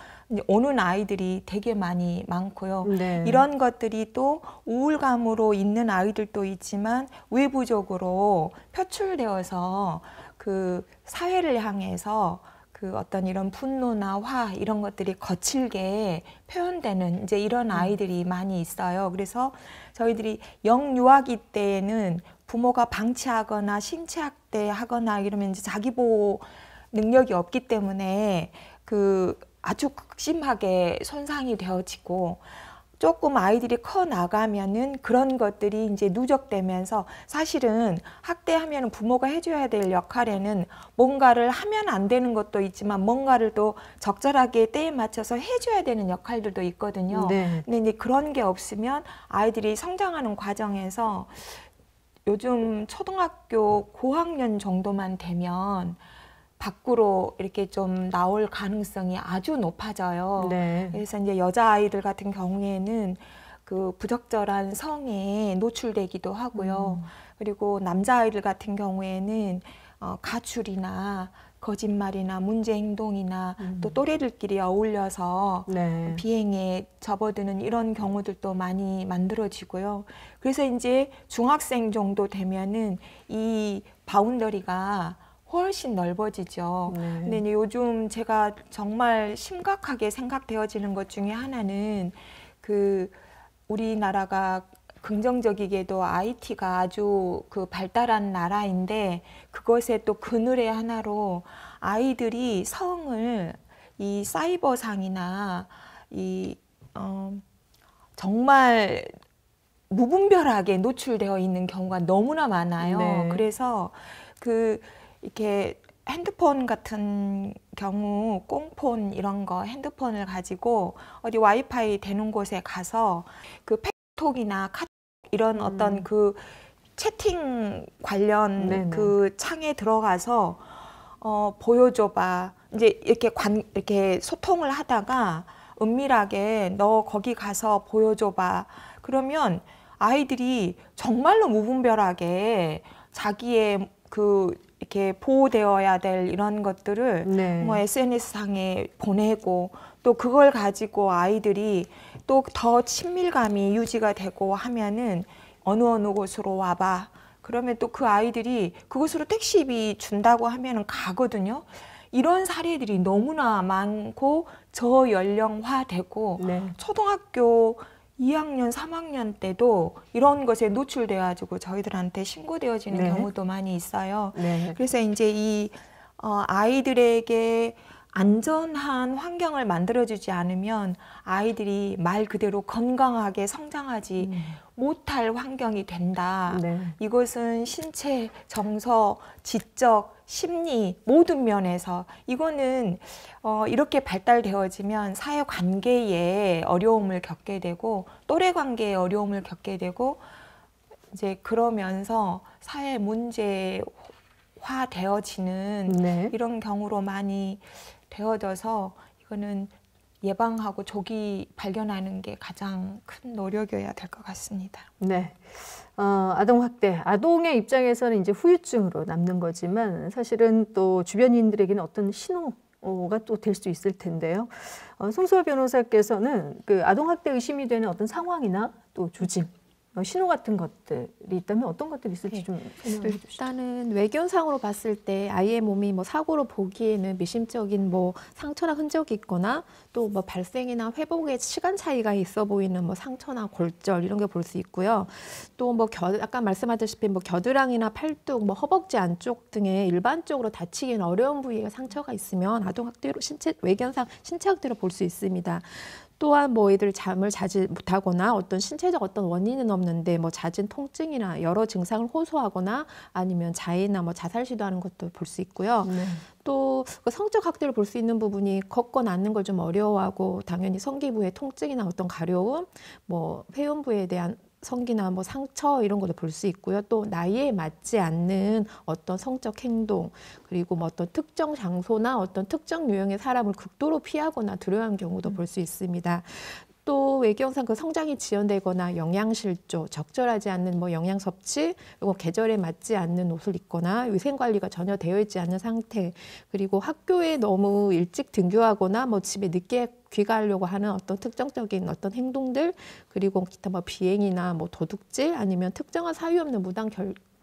오는 아이들이 되게 많고요. 네. 이런 것들이 또 우울감으로 있는 아이들도 있지만 외부적으로 표출되어서 그 사회를 향해서 그 그 어떤 이런 분노나 화 이런 것들이 거칠게 표현되는 이제 이런 아이들이 많이 있어요. 그래서 저희들이 영유아기 때에는 부모가 방치하거나 신체학대하거나 이러면 이제 자기보호 능력이 없기 때문에 그 아주 극심하게 손상이 되어지고, 조금 아이들이 커 나가면은 그런 것들이 이제 누적되면서, 사실은 학대하면 부모가 해줘야 될 역할에는 뭔가를 하면 안 되는 것도 있지만 뭔가를 또 적절하게 때에 맞춰서 해줘야 되는 역할들도 있거든요. 네. 근데 이제 그런 게 없으면 아이들이 성장하는 과정에서 요즘 초등학교 고학년 정도만 되면 밖으로 이렇게 좀 나올 가능성이 아주 높아져요. 네. 그래서 이제 여자아이들 같은 경우에는 그 부적절한 성에 노출되기도 하고요. 그리고 남자아이들 같은 경우에는 가출이나 거짓말이나 문제 행동이나 또 또래들끼리 어울려서 네. 비행에 접어드는 이런 경우들도 많이 만들어지고요. 그래서 이제 중학생 정도 되면은 이 바운더리가 훨씬 넓어지죠. 네. 근데 이제 요즘 제가 정말 심각하게 생각되어지는 것 중에 하나는 그 우리나라가 긍정적이게도 IT가 아주 그 발달한 나라인데, 그것의 또 그늘의 하나로 아이들이 성을 이 사이버상이나 이 정말 무분별하게 노출되어 있는 경우가 너무나 많아요. 네. 그래서 그 이렇게 핸드폰 같은 경우, 꽁폰 이런 거 핸드폰을 가지고 어디 와이파이 되는 곳에 가서 그 톡이나 카톡 이런 어떤 그 채팅 관련 네네. 그 창에 들어가서 보여줘봐. 이제 이렇게 소통을 하다가 은밀하게 너 거기 가서 보여줘봐. 그러면 아이들이 정말로 무분별하게 자기의 그 이렇게 보호되어야 될 이런 것들을 네. 뭐 SNS상에 보내고, 또 그걸 가지고 아이들이 또 더 친밀감이 유지가 되고 하면은 어느 곳으로 와봐. 그러면 또 그 아이들이 그곳으로 택시비 준다고 하면은 가거든요. 이런 사례들이 너무나 많고 저연령화되고, 네. 초등학교 2학년, 3학년 때도 이런 것에 노출돼가지고 저희들한테 신고되어지는 네. 경우도 많이 있어요. 네. 그래서 이제 이 아이들에게 안전한 환경을 만들어주지 않으면 아이들이 말 그대로 건강하게 성장하지 못할 환경이 된다. 네. 이것은 신체, 정서, 지적, 심리 모든 면에서 이거는 이렇게 발달되어지면 사회관계에 어려움을 겪게 되고, 또래 관계에 어려움을 겪게 되고, 이제 그러면서 사회 문제화되어지는 네. 이런 경우로 많이 되어져서, 이거는 예방하고 조기 발견하는 게 가장 큰 노력이어야 될 것 같습니다. 네. 아동학대, 아동의 입장에서는 이제 후유증으로 남는 거지만 사실은 또 주변인들에게는 어떤 신호가 또 될 수 있을 텐데요. 송수아 변호사께서는 그 아동학대 의심이 되는 어떤 상황이나 또 조짐, 신호 같은 것들이 있다면 어떤 것들이 있을지 좀 설명해 주시죠. 일단은 외견상으로 봤을 때 아이의 몸이 뭐 사고로 보기에는 미심적인 뭐 상처나 흔적이 있거나, 또 뭐 발생이나 회복의 시간 차이가 있어 보이는 뭐 상처나 골절 이런 게 볼 수 있고요. 또 뭐 아까 말씀하셨다시피 뭐 겨드랑이나 팔뚝, 뭐 허벅지 안쪽 등에 일반적으로 다치기는 어려운 부위에 상처가 있으면 아동학대로 외견상 신체학대로 볼 수 있습니다. 또한 뭐 이들 잠을 자지 못하거나 어떤 신체적 어떤 원인은 없는데 뭐 잦은 통증이나 여러 증상을 호소하거나 아니면 자해나 뭐 자살 시도하는 것도 볼 수 있고요. 네. 또 그 성적 학대를 볼 수 있는 부분이 걷고 앉는 걸 좀 어려워하고, 당연히 성기부의 통증이나 어떤 가려움, 뭐 회음부에 대한 성기나 뭐 상처 이런 것도 볼 수 있고요. 또 나이에 맞지 않는 어떤 성적 행동, 그리고 뭐 어떤 특정 장소나 어떤 특정 유형의 사람을 극도로 피하거나 두려워하는 경우도 볼 수 있습니다. 또 외견상 그 성장이 지연되거나 영양실조, 적절하지 않는 뭐 영양 섭취, 그리고 계절에 맞지 않는 옷을 입거나 위생 관리가 전혀 되어 있지 않은 상태, 그리고 학교에 너무 일찍 등교하거나 뭐 집에 늦게 귀가하려고 하는 어떤 특정적인 어떤 행동들, 그리고 기타 뭐 비행이나 뭐 도둑질, 아니면 특정한 사유 없는 무단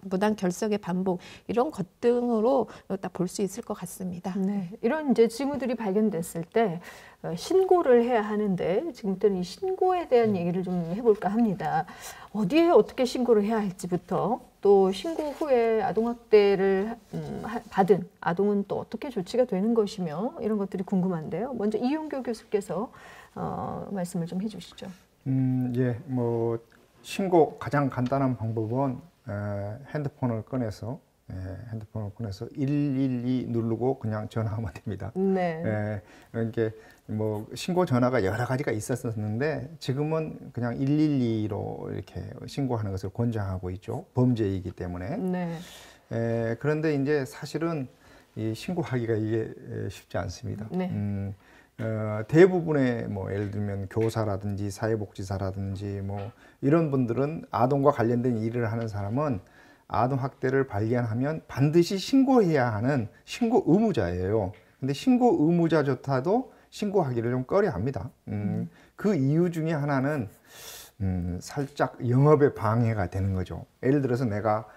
무단 결석의 반복 이런 것 등으로 딱 볼 수 있을 것 같습니다. 네, 이런 이제 징후들이 발견됐을 때 신고를 해야 하는데 지금부터는 이 신고에 대한 얘기를 좀 해볼까 합니다. 어디에 어떻게 신고를 해야 할지부터 또 신고 후에 아동학대를 받은 아동은 또 어떻게 조치가 되는 것이며 이런 것들이 궁금한데요. 먼저 이용교 교수께서 말씀을 좀 해주시죠. 예, 뭐 신고 가장 간단한 방법은 핸드폰을 꺼내서 112 누르고 그냥 전화하면 됩니다. 네. 그러니까 뭐 신고 전화가 여러 가지가 있었는데 지금은 그냥 112로 이렇게 신고하는 것을 권장하고 있죠. 범죄이기 때문에. 네. 그런데 이제 사실은 이 신고하기가 이게 쉽지 않습니다. 네. 대부분의 뭐 예를 들면 교사라든지 사회복지사라든지 뭐 이런 분들은 아동과 관련된 일을 하는 사람은 아동 학대를 발견하면 반드시 신고해야 하는 신고 의무자예요. 근데 신고 의무자조차도 신고하기를 좀 꺼려합니다. 그 이유 중에 하나는 살짝 영업에 방해가 되는 거죠. 예를 들어서 내가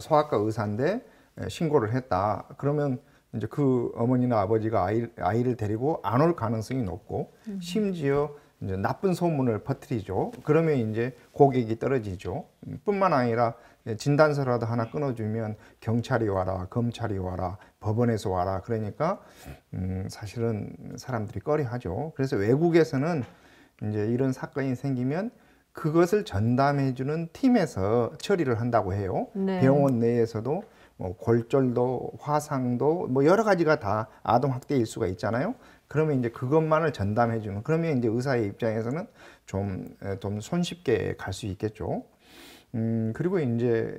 소아과 의사인데 신고를 했다. 그러면 이제 그 어머니나 아버지가 아이를 데리고 안 올 가능성이 높고 심지어 이제 나쁜 소문을 퍼뜨리죠. 그러면 이제 고객이 떨어지죠. 뿐만 아니라 진단서라도 하나 끊어주면 경찰이 와라, 검찰이 와라, 법원에서 와라. 그러니까 사실은 사람들이 꺼려하죠. 그래서 외국에서는 이제 이런 사건이 생기면 그것을 전담해주는 팀에서 처리를 한다고 해요. 네. 병원 내에서도 뭐 골절도, 화상도 뭐 여러 가지가 다 아동 학대일 수가 있잖아요. 그러면 이제 그것만을 전담해주는. 그러면 이제 의사의 입장에서는 좀 손쉽게 갈 수 있겠죠. 그리고 이제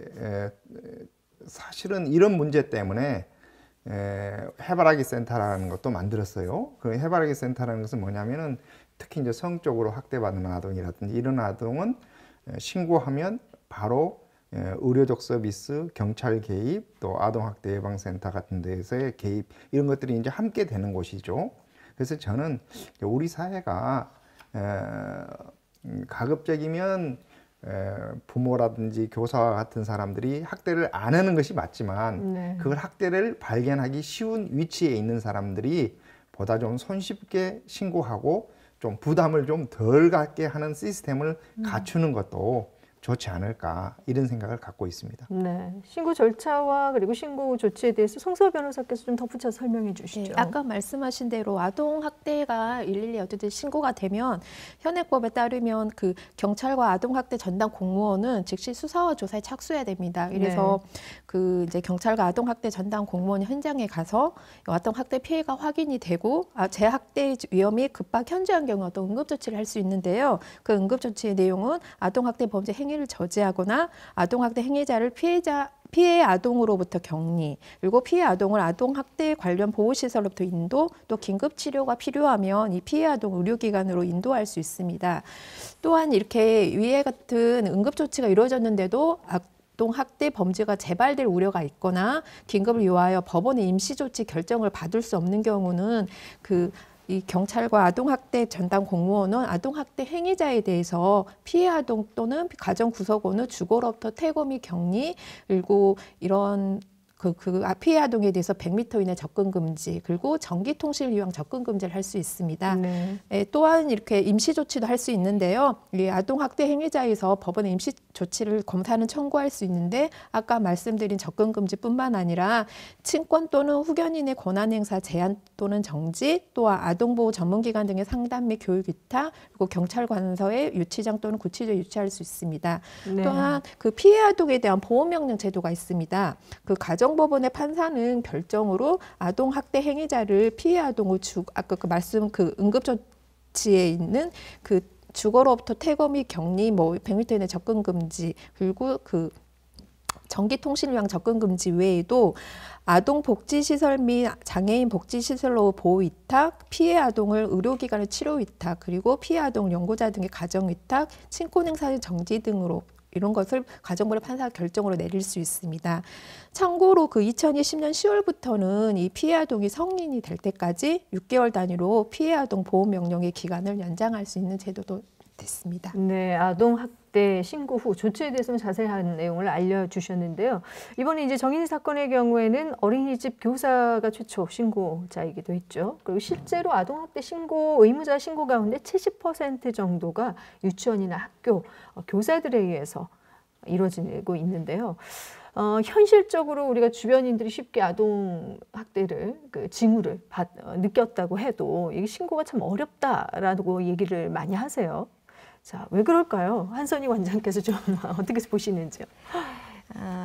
사실은 이런 문제 때문에 해바라기 센터라는 것도 만들었어요. 그 해바라기 센터라는 것은 뭐냐면은 특히 이제 성적으로 학대받는 아동이라든지 이런 아동은 신고하면 바로 의료적 서비스, 경찰 개입, 또 아동학대 예방센터 같은 데에서의 개입 이런 것들이 이제 함께 되는 곳이죠. 그래서 저는 우리 사회가 가급적이면 부모라든지 교사와 같은 사람들이 학대를 안 하는 것이 맞지만 네. 그걸 학대를 발견하기 쉬운 위치에 있는 사람들이 보다 좀 손쉽게 신고하고 좀 부담을 좀 덜 갖게 하는 시스템을 갖추는 것도 좋지 않을까 이런 생각을 갖고 있습니다. 네, 신고 절차와 그리고 신고 조치에 대해서 송수아 변호사께서 좀 덧붙여 설명해 주시죠. 네, 아까 말씀하신 대로 아동 학대가 112 어쨌든 신고가 되면 현행법에 따르면 그 경찰과 아동 학대 전담 공무원은 즉시 수사와 조사에 착수해야 됩니다. 그래서 그 이제 경찰과 아동 학대 전담 공무원이 현장에 가서 아동 학대 피해가 확인이 되고 재학대 위험이 급박 현저한 경우 또 응급 조치를 할 수 있는데요. 그 응급 조치의 내용은 아동 학대 범죄 행위를 저지하거나 아동학대 행위자를 피해 아동으로부터 격리, 그리고 피해 아동을 아동학대 관련 보호시설로부터 인도, 또 긴급치료가 필요하면 이 피해 아동 의료기관으로 인도할 수 있습니다. 또한 이렇게 위에 같은 응급조치가 이루어졌는데도 아동학대 범죄가 재발될 우려가 있거나 긴급을 요하여 법원의 임시조치 결정을 받을 수 없는 경우는 이 경찰과 아동학대 전담 공무원은 아동학대 행위자에 대해서 피해 아동 또는 가정 구성원의 주거로부터 퇴거 및 격리, 그리고 이런 피해 아동에 대해서 100m 이내 접근 금지, 그리고 전기통신을 이용 접근 금지를 할 수 있습니다. 네. 또한 이렇게 임시 조치도 할 수 있는데요. 이 아동 학대 행위자에서 법원에 임시 조치를 검사는 청구할 수 있는데 아까 말씀드린 접근 금지뿐만 아니라 친권 또는 후견인의 권한 행사 제한 또는 정지, 또한 아동보호 전문기관 등의 상담 및 교육 위탁, 그리고 경찰 관서에 유치장 또는 구치소 유치할 수 있습니다. 네. 또한 그 피해 아동에 대한 보호명령 제도가 있습니다. 그 가정법원의 판사는 결정으로 아동 학대 행위자를 피해 아동을 아까 그 응급조치에 있는 그 주거로부터 퇴거 및 격리, 100m 이내 접근 금지, 그리고 그 전기통신을 위한 접근 금지 외에도 아동 복지시설 및 장애인 복지시설로 보호 위탁, 피해 아동을 의료기관의 치료 위탁, 그리고 피해 아동 연고자 등의 가정 위탁, 친권 행사의 정지 등으로 이런 것을 가정법원 판사 결정으로 내릴 수 있습니다. 참고로 그 2020년 10월부터는 이 피해 아동이 성인이 될 때까지 6개월 단위로 피해 아동 보호 명령의 기간을 연장할 수 있는 제도도 됐습니다. 네, 아동학대 신고 후 조치에 대해서는 자세한 내용을 알려주셨는데요. 이번에 이제 정인이 사건의 경우에는 어린이집 교사가 최초 신고자이기도 했죠. 그리고 실제로 아동학대 신고 의무자 신고 가운데 70% 정도가 유치원이나 학교 교사들에 의해서 이루어지고 있는데요. 현실적으로 우리가 주변인들이 쉽게 아동 학대를 징후를 느꼈다고 해도 이게 신고가 참 어렵다라고 얘기를 많이 하세요. 자, 왜 그럴까요? 한선희 원장께서 좀 어떻게 보시는지요?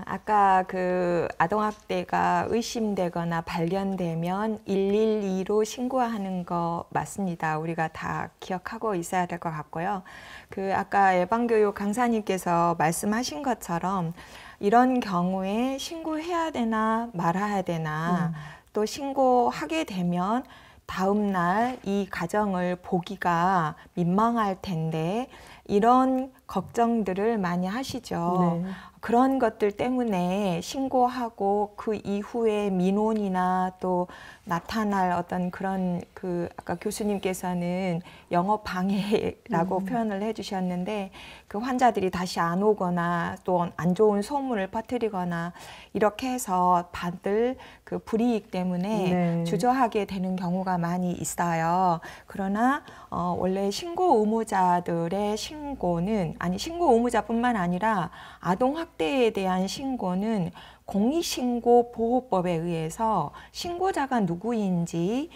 아까 그 아동학대가 의심되거나 발견되면 112로 신고하는 거 맞습니다. 우리가 다 기억하고 있어야 될 것 같고요. 그 아까 예방교육 강사님께서 말씀하신 것처럼 이런 경우에 신고해야 되나 말아야 되나 또 신고하게 되면 다음 날 이 가정을 보기가 민망할 텐데 이런 걱정들을 많이 하시죠. 네. 그런 것들 때문에 신고하고 그 이후에 민원이나 또 나타날 어떤 그런 그 아까 교수님께서는 영업 방해라고 표현을 해주셨는데 그 환자들이 다시 안 오거나 또 안 좋은 소문을 퍼뜨리거나 이렇게 해서 받을 그 불이익 때문에 네. 주저하게 되는 경우가 많이 있어요. 그러나 원래 신고 의무자들의 신고는 신고 의무자뿐만 아니라 아동학대에 대한 신고는 공익신고보호법에 의해서 신고자가 누구인지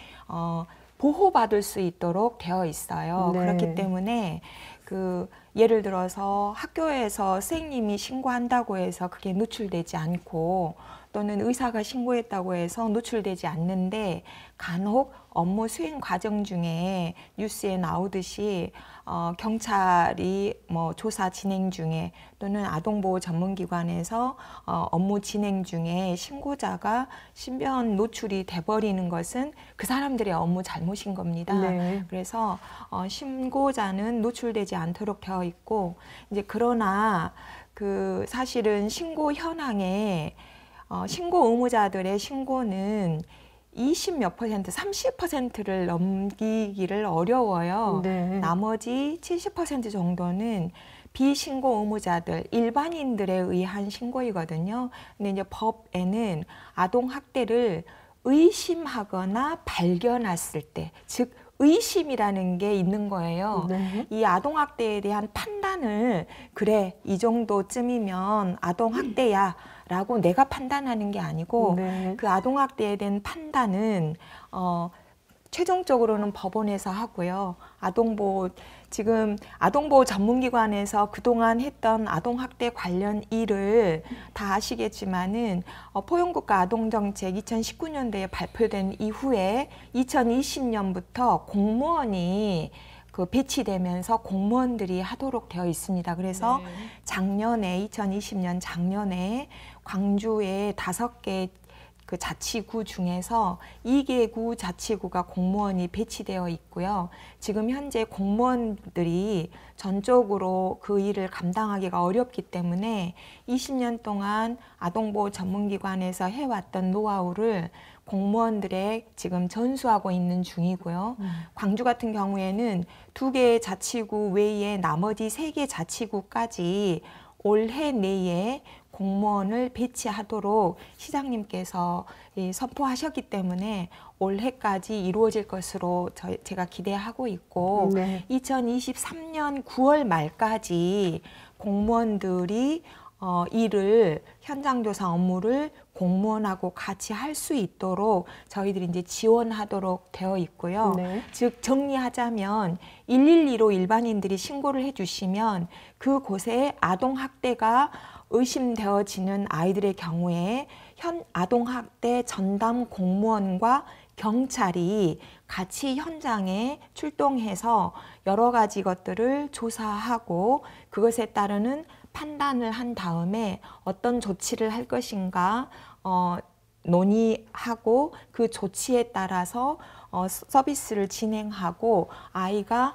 보호받을 수 있도록 되어 있어요. 네. 그렇기 때문에 예를 들어서 학교에서 선생님이 신고한다고 해서 그게 노출되지 않고 또는 의사가 신고했다고 해서 노출되지 않는데 간혹 업무 수행 과정 중에 뉴스에 나오듯이 경찰이 조사 진행 중에 또는 아동보호 전문기관에서 업무 진행 중에 신고자가 신변 노출이 돼버리는 것은 그 사람들의 업무 잘못인 겁니다. 네. 그래서 신고자는 노출되지 않도록 되어 있고 이제 그러나 사실은 신고 현황에 신고 의무자들의 신고는 20몇 %, 30%를 넘기기를 어려워요. 네. 나머지 70% 정도는 비신고 의무자들, 일반인들에 의한 신고이거든요. 근데 이제 법에는 아동학대를 의심하거나 발견했을 때, 즉 의심이라는 게 있는 거예요. 네. 이 아동학대에 대한 판단을 그래, 이 정도쯤이면 아동학대야 라고 내가 판단하는 게 아니고 네. 그 아동학대에 대한 판단은 최종적으로는 법원에서 하고요. 지금 아동보호 전문기관에서 그동안 했던 아동학대 관련 일을 다 아시겠지만은 포용국가 아동정책 2019년도에 발표된 이후에 2020년부터 공무원이 배치되면서 공무원들이 하도록 되어 있습니다. 그래서 작년에 2020년 작년에 광주에 5개 그 자치구 중에서 2개 구 자치구가 공무원이 배치되어 있고요. 지금 현재 공무원들이 전적으로 그 일을 감당하기가 어렵기 때문에 20년 동안 아동보호 전문기관에서 해왔던 노하우를 공무원들의 지금 전수하고 있는 중이고요. 광주 같은 경우에는 2개의 자치구 외에 나머지 3개 자치구까지 올해 내에 공무원을 배치하도록 시장님께서 선포하셨기 때문에 올해까지 이루어질 것으로 제가 기대하고 있고 네. 2023년 9월 말까지 공무원들이 현장조사 업무를 공무원하고 같이 할 수 있도록 저희들이 이제 지원하도록 되어 있고요. 네. 즉 정리하자면 112로 일반인들이 신고를 해주시면 그곳에 아동학대가 의심되어지는 아이들의 경우에 아동학대 전담 공무원과 경찰이 같이 현장에 출동해서 여러 가지 것들을 조사하고 그것에 따르는 판단을 한 다음에 어떤 조치를 할 것인가 논의하고 그 조치에 따라서 서비스를 진행하고 아이가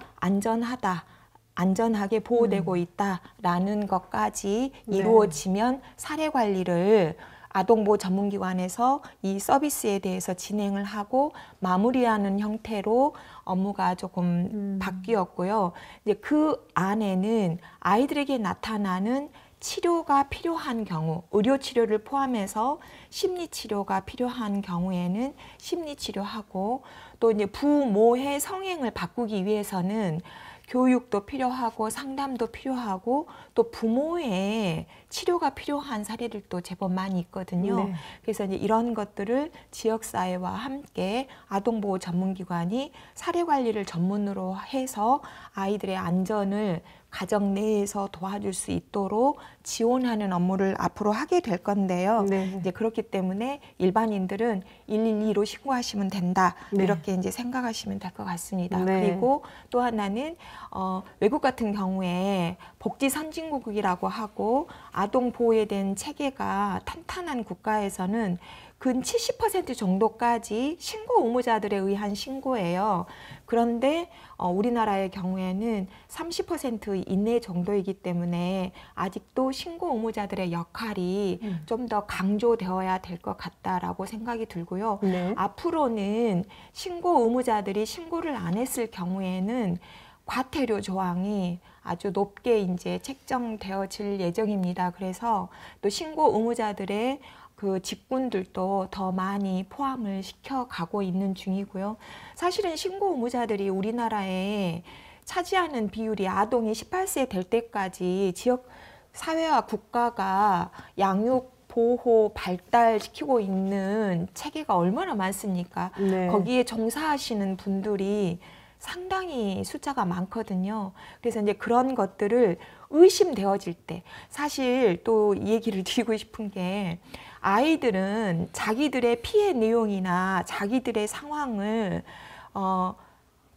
안전하게 보호되고 있다라는 것까지 네. 이루어지면 사례 관리를 아동보호 전문기관에서 이 서비스에 대해서 진행을 하고 마무리하는 형태로 업무가 조금 바뀌었고요. 이제 그 안에는 아이들에게 나타나는 치료가 필요한 경우, 의료 치료를 포함해서 심리 치료가 필요한 경우에는 심리 치료하고, 또 이제 부모의 성행을 바꾸기 위해서는 교육도 필요하고 상담도 필요하고 또 부모의 치료가 필요한 사례들도 제법 많이 있거든요. 네. 그래서 이제 이런 것들을 지역사회와 함께 아동보호 전문기관이 사례 관리를 전문으로 해서 아이들의 안전을 가정 내에서 도와줄 수 있도록 지원하는 업무를 앞으로 하게 될 건데요. 네. 이제 그렇기 때문에 일반인들은 112로 신고하시면 된다. 네. 이렇게 이제 생각하시면 될 것 같습니다. 네. 그리고 또 하나는 외국 같은 경우에 복지 선진국이라고 하고 아동 보호에 대한 체계가 탄탄한 국가에서는 근 70% 정도까지 신고 의무자들에 의한 신고예요. 그런데 우리나라의 경우에는 30% 이내 정도이기 때문에 아직도 신고 의무자들의 역할이 좀 더 강조되어야 될 것 같다라고 생각이 들고요. 네. 앞으로는 신고 의무자들이 신고를 안 했을 경우에는 과태료 조항이 아주 높게 이제 책정되어질 예정입니다. 그래서 또 신고 의무자들의 그 직군들도 더 많이 포함을 시켜가고 있는 중이고요. 사실은 신고 의무자들이 우리나라에 차지하는 비율이 아동이 18세 될 때까지 지역 사회와 국가가 양육 보호 발달시키고 있는 체계가 얼마나 많습니까? 네. 거기에 종사하시는 분들이 상당히 숫자가 많거든요. 그래서 이제 그런 것들을 의심되어질 때, 사실 또 얘기를 드리고 싶은 게, 아이들은 자기들의 피해 내용이나 자기들의 상황을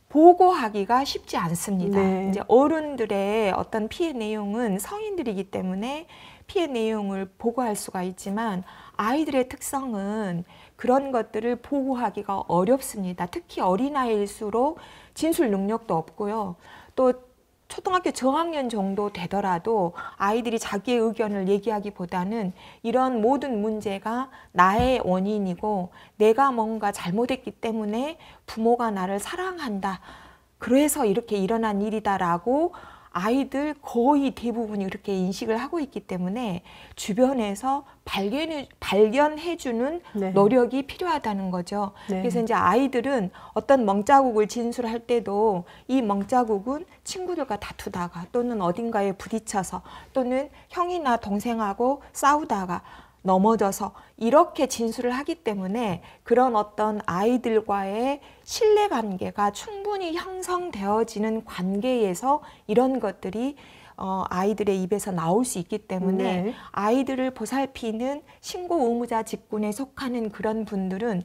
보고하기가 쉽지 않습니다. 네. 이제 어른들의 어떤 피해 내용은 성인들이기 때문에 피해 내용을 보고할 수가 있지만 아이들의 특성은 그런 것들을 보고하기가 어렵습니다. 특히 어린아이일수록 진술 능력도 없고요. 또 초등학교 저학년 정도 되더라도 아이들이 자기의 의견을 얘기하기보다는 이런 모든 문제가 나의 원인이고 내가 뭔가 잘못했기 때문에 부모가 나를 사랑한다. 그래서 이렇게 일어난 일이다라고 아이들 거의 대부분이 그렇게 인식을 하고 있기 때문에 주변에서 발견해주는 네. 노력이 필요하다는 거죠. 네. 그래서 이제 아이들은 어떤 멍자국을 진술할 때도 이 멍자국은 친구들과 다투다가 또는 어딘가에 부딪혀서 또는 형이나 동생하고 싸우다가 넘어져서 이렇게 진술을 하기 때문에 그런 어떤 아이들과의 신뢰관계가 충분히 형성되어지는 관계에서 이런 것들이 아이들의 입에서 나올 수 있기 때문에 네. 아이들을 보살피는 신고 의무자 직군에 속하는 그런 분들은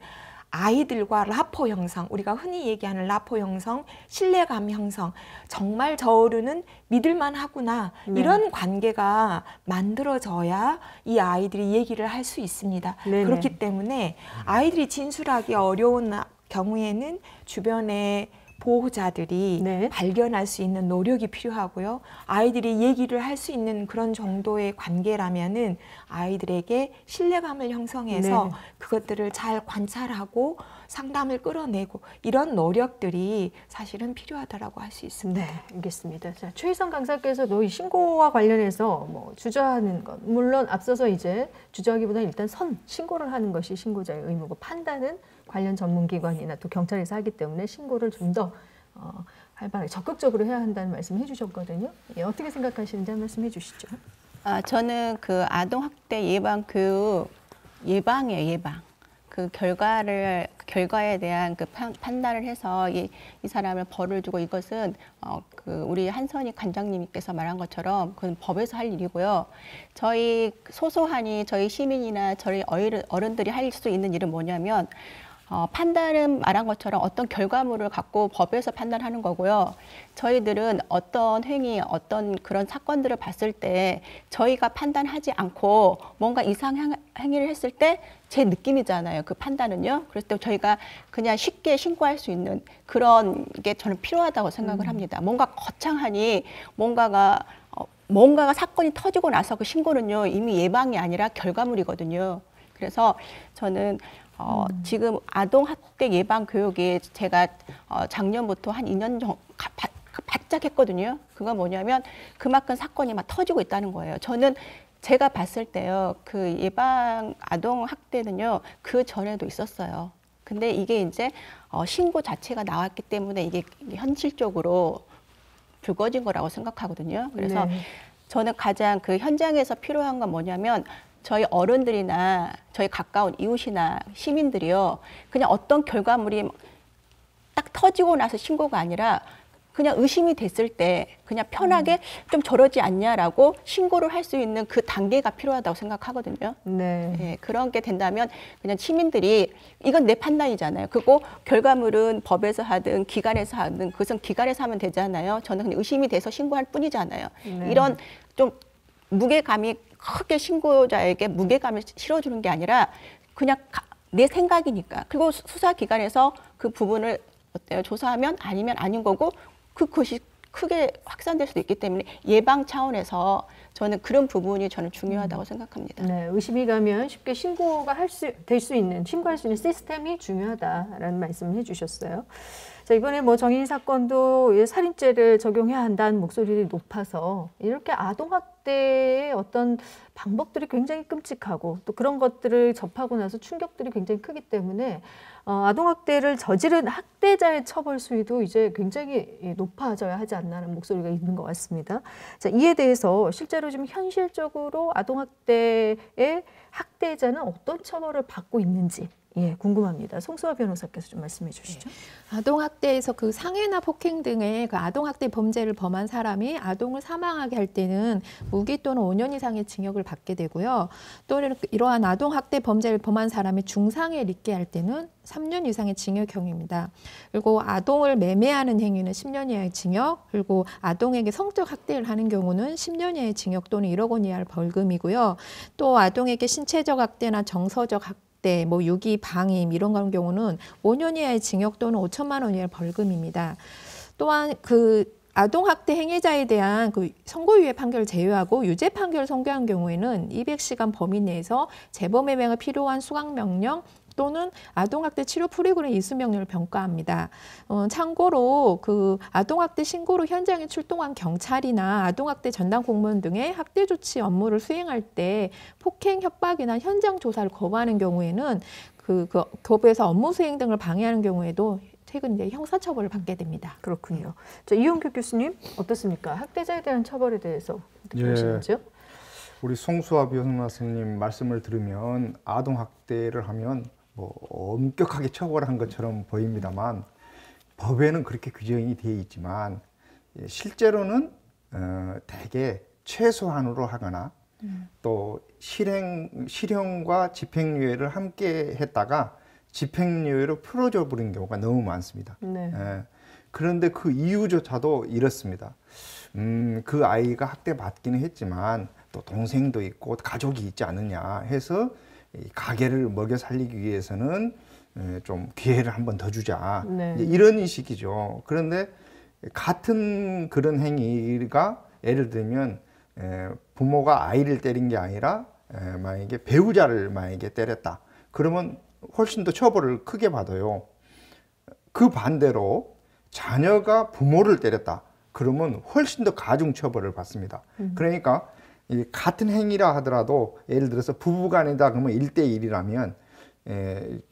아이들과 라포 형성, 우리가 흔히 얘기하는 라포 형성, 신뢰감 형성, 정말 저 어른은 믿을만 하구나, 네. 이런 관계가 만들어져야 이 아이들이 얘기를 할 수 있습니다. 네네. 그렇기 때문에 아이들이 진술하기 어려운 경우에는 주변에 보호자들이 네. 발견할 수 있는 노력이 필요하고요. 아이들이 얘기를 할 수 있는 그런 정도의 관계라면은 아이들에게 신뢰감을 형성해서 네. 그것들을 잘 관찰하고 상담을 끌어내고 이런 노력들이 사실은 필요하다라고 할 수 있습니다. 네, 알겠습니다. 자, 최희성 강사께서도 이 신고와 관련해서 뭐 주저하는 것, 물론 앞서서 이제 주저하기보다는 일단 신고를 하는 것이 신고자의 의무고 판단은 관련 전문기관이나 또 경찰에서 하기 때문에 신고를 좀 더 활발하게 적극적으로 해야 한다는 말씀을 해주셨거든요. 예, 어떻게 생각하시는지 한 말씀 해주시죠. 저는 그 아동 학대 예방 교육 예방이에요, 예방. 그 결과에 대한 그 판단을 해서 이 사람을 벌을 주고 이것은 그 우리 한선희 관장님께서 말한 것처럼 그건 법에서 할 일이고요. 저희 소소하니 저희 시민이나 저희 어른들이 할 수 있는 일은 뭐냐면 판단은 말한 것처럼 어떤 결과물을 갖고 법에서 판단하는 거고요. 저희들은 어떤 행위, 어떤 그런 사건들을 봤을 때 저희가 판단하지 않고 뭔가 이상 행위를 했을 때 제 느낌이잖아요. 그 판단은요. 그래서 또 저희가 그냥 쉽게 신고할 수 있는 그런 게 저는 필요하다고 생각을 합니다. 뭔가 거창하니 뭔가가 사건이 터지고 나서 그 신고는요 이미 예방이 아니라 결과물이거든요. 그래서 저는 지금 아동학대 예방 교육이 제가 작년부터 한 2년 정도 바짝 했거든요. 그건 뭐냐면 그만큼 사건이 막 터지고 있다는 거예요. 저는 제가 봤을 때요, 그 예방 아동학대는요, 그 전에도 있었어요. 근데 이게 이제 신고 자체가 나왔기 때문에 이게 현실적으로 불거진 거라고 생각하거든요. 그래서 네. 저는 가장 그 현장에서 필요한 건 뭐냐면 저희 어른들이나 저희 가까운 이웃이나 시민들이요, 그냥 어떤 결과물이 딱 터지고 나서 신고가 아니라 그냥 의심이 됐을 때 그냥 편하게 좀 저러지 않냐라고 신고를 할 수 있는 그 단계가 필요하다고 생각하거든요. 네. 예, 그런 게 된다면 그냥 시민들이 이건 내 판단이잖아요. 그리고 결과물은 법에서 하든 기관에서 하든 그것은 기관에서 하면 되잖아요. 저는 그냥 의심이 돼서 신고할 뿐이잖아요. 네. 이런 좀 무게감이 크게 신고자에게 무게감을 실어주는 게 아니라 그냥 내 생각이니까. 그리고 수사기관에서 그 부분을 어때요? 조사하면 아니면 아닌 거고 그것이 크게 확산될 수도 있기 때문에 예방 차원에서 저는 그런 부분이 저는 중요하다고 생각합니다. 네, 의심이 가면 쉽게 신고가 될 수 있는, 신고할 수 있는 시스템이 중요하다라는 말씀을 해주셨어요. 자, 이번에 뭐 정인 사건도 살인죄를 적용해야 한다는 목소리들이 높아서 이렇게 아동학대의 어떤 방법들이 굉장히 끔찍하고 또 그런 것들을 접하고 나서 충격들이 굉장히 크기 때문에 아동학대를 저지른 학대자의 처벌 수위도 이제 굉장히 높아져야 하지 않나는 목소리가 있는 것 같습니다. 자, 이에 대해서 실제로 좀 현실적으로 아동학대의 학대자는 어떤 처벌을 받고 있는지 궁금합니다. 송수아 변호사께서 좀 말씀해 주시죠. 아동학대에서 그 상해나 폭행 등의 그 아동학대 범죄를 범한 사람이 아동을 사망하게 할 때는 무기 또는 5년 이상의 징역을 받게 되고요. 또 이러한 아동학대 범죄를 범한 사람이 중상해를 입게 할 때는 3년 이상의 징역형입니다. 그리고 아동을 매매하는 행위는 10년 이하의 징역, 그리고 아동에게 성적 학대를 하는 경우는 10년 이하의 징역 또는 1억 원 이하의 벌금이고요. 또 아동에게 신체적 학대나 정서적 학대, 뭐 유기, 방임 이런 그런 경우는 5년 이하의 징역 또는 5천만 원 이하의 벌금입니다. 또한 그 아동학대 행위자에 대한 그 선고유예 판결을 제외하고 유죄 판결을 선고한 경우에는 200시간 범위 내에서 재범의 명에 필요한 수강명령 또는 아동학대 치료 프로그램 이수명령을 병가합니다. 참고로 그 아동학대 신고로 현장에 출동한 경찰이나 아동학대 전담 공무원 등의 학대 조치 업무를 수행할 때 폭행, 협박이나 현장 조사를 거부하는 경우에는 그 교부에서 업무 수행 등을 방해하는 경우에도 최근 이제 형사처벌을 받게 됩니다. 그렇군요. 자, 이용규 교수님 어떻습니까? 학대자에 대한 처벌에 대해서 어떻게 예. 보시는지요? 우리 송수아 변호사님 말씀을 들으면 아동학대를 하면 뭐 엄격하게 처벌한 것처럼 보입니다만 법에는 그렇게 규정이 되어 있지만 실제로는 대개 최소한으로 하거나 또 실형과 집행유예를 함께 했다가 집행유예로 풀어져 버린 경우가 너무 많습니다. 네. 그런데 그 이유조차도 이렇습니다. 그 아이가 학대받기는 했지만 또 동생도 있고 가족이 있지 않느냐 해서 이 가게를 먹여 살리기 위해서는 좀 기회를 한 번 더 주자. 네. 이런 식이죠. 그런데 같은 그런 행위가 예를 들면 부모가 아이를 때린 게 아니라 만약에 배우자를 만약에 때렸다. 그러면 훨씬 더 처벌을 크게 받아요. 그 반대로 자녀가 부모를 때렸다. 그러면 훨씬 더 가중 처벌을 받습니다. 그러니까 이 같은 행위라 하더라도 예를 들어서 부부간이다 그러면 1대1이라면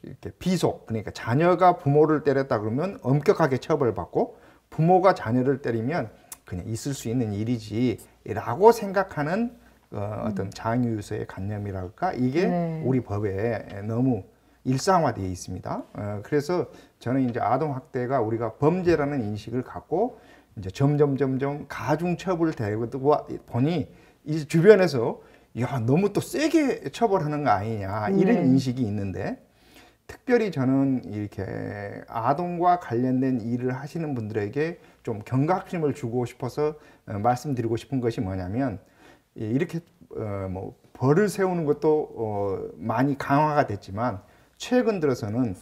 이렇게 비속, 그러니까 자녀가 부모를 때렸다 그러면 엄격하게 처벌받고 부모가 자녀를 때리면 그냥 있을 수 있는 일이지라고 생각하는 어떤 장유유서의 관념이랄까 이게 네. 우리 법에 너무 일상화되어 있습니다. 그래서 저는 이제 아동학대가 우리가 범죄라는 인식을 갖고 이제 점점 가중처벌되고 보니 이 주변에서 야 너무 또 세게 처벌하는 거 아니냐 이런 인식이 있는데 특별히 저는 이렇게 아동과 관련된 일을 하시는 분들에게 좀 경각심을 주고 싶어서 말씀드리고 싶은 것이 뭐냐면 이렇게 뭐 벌을 세우는 것도 많이 강화가 됐지만 최근 들어서는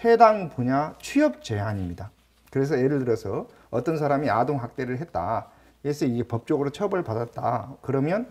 해당 분야 취업 제한입니다. 그래서 예를 들어서 어떤 사람이 아동 학대를 했다. 그래서 이게 법적으로 처벌받았다. 그러면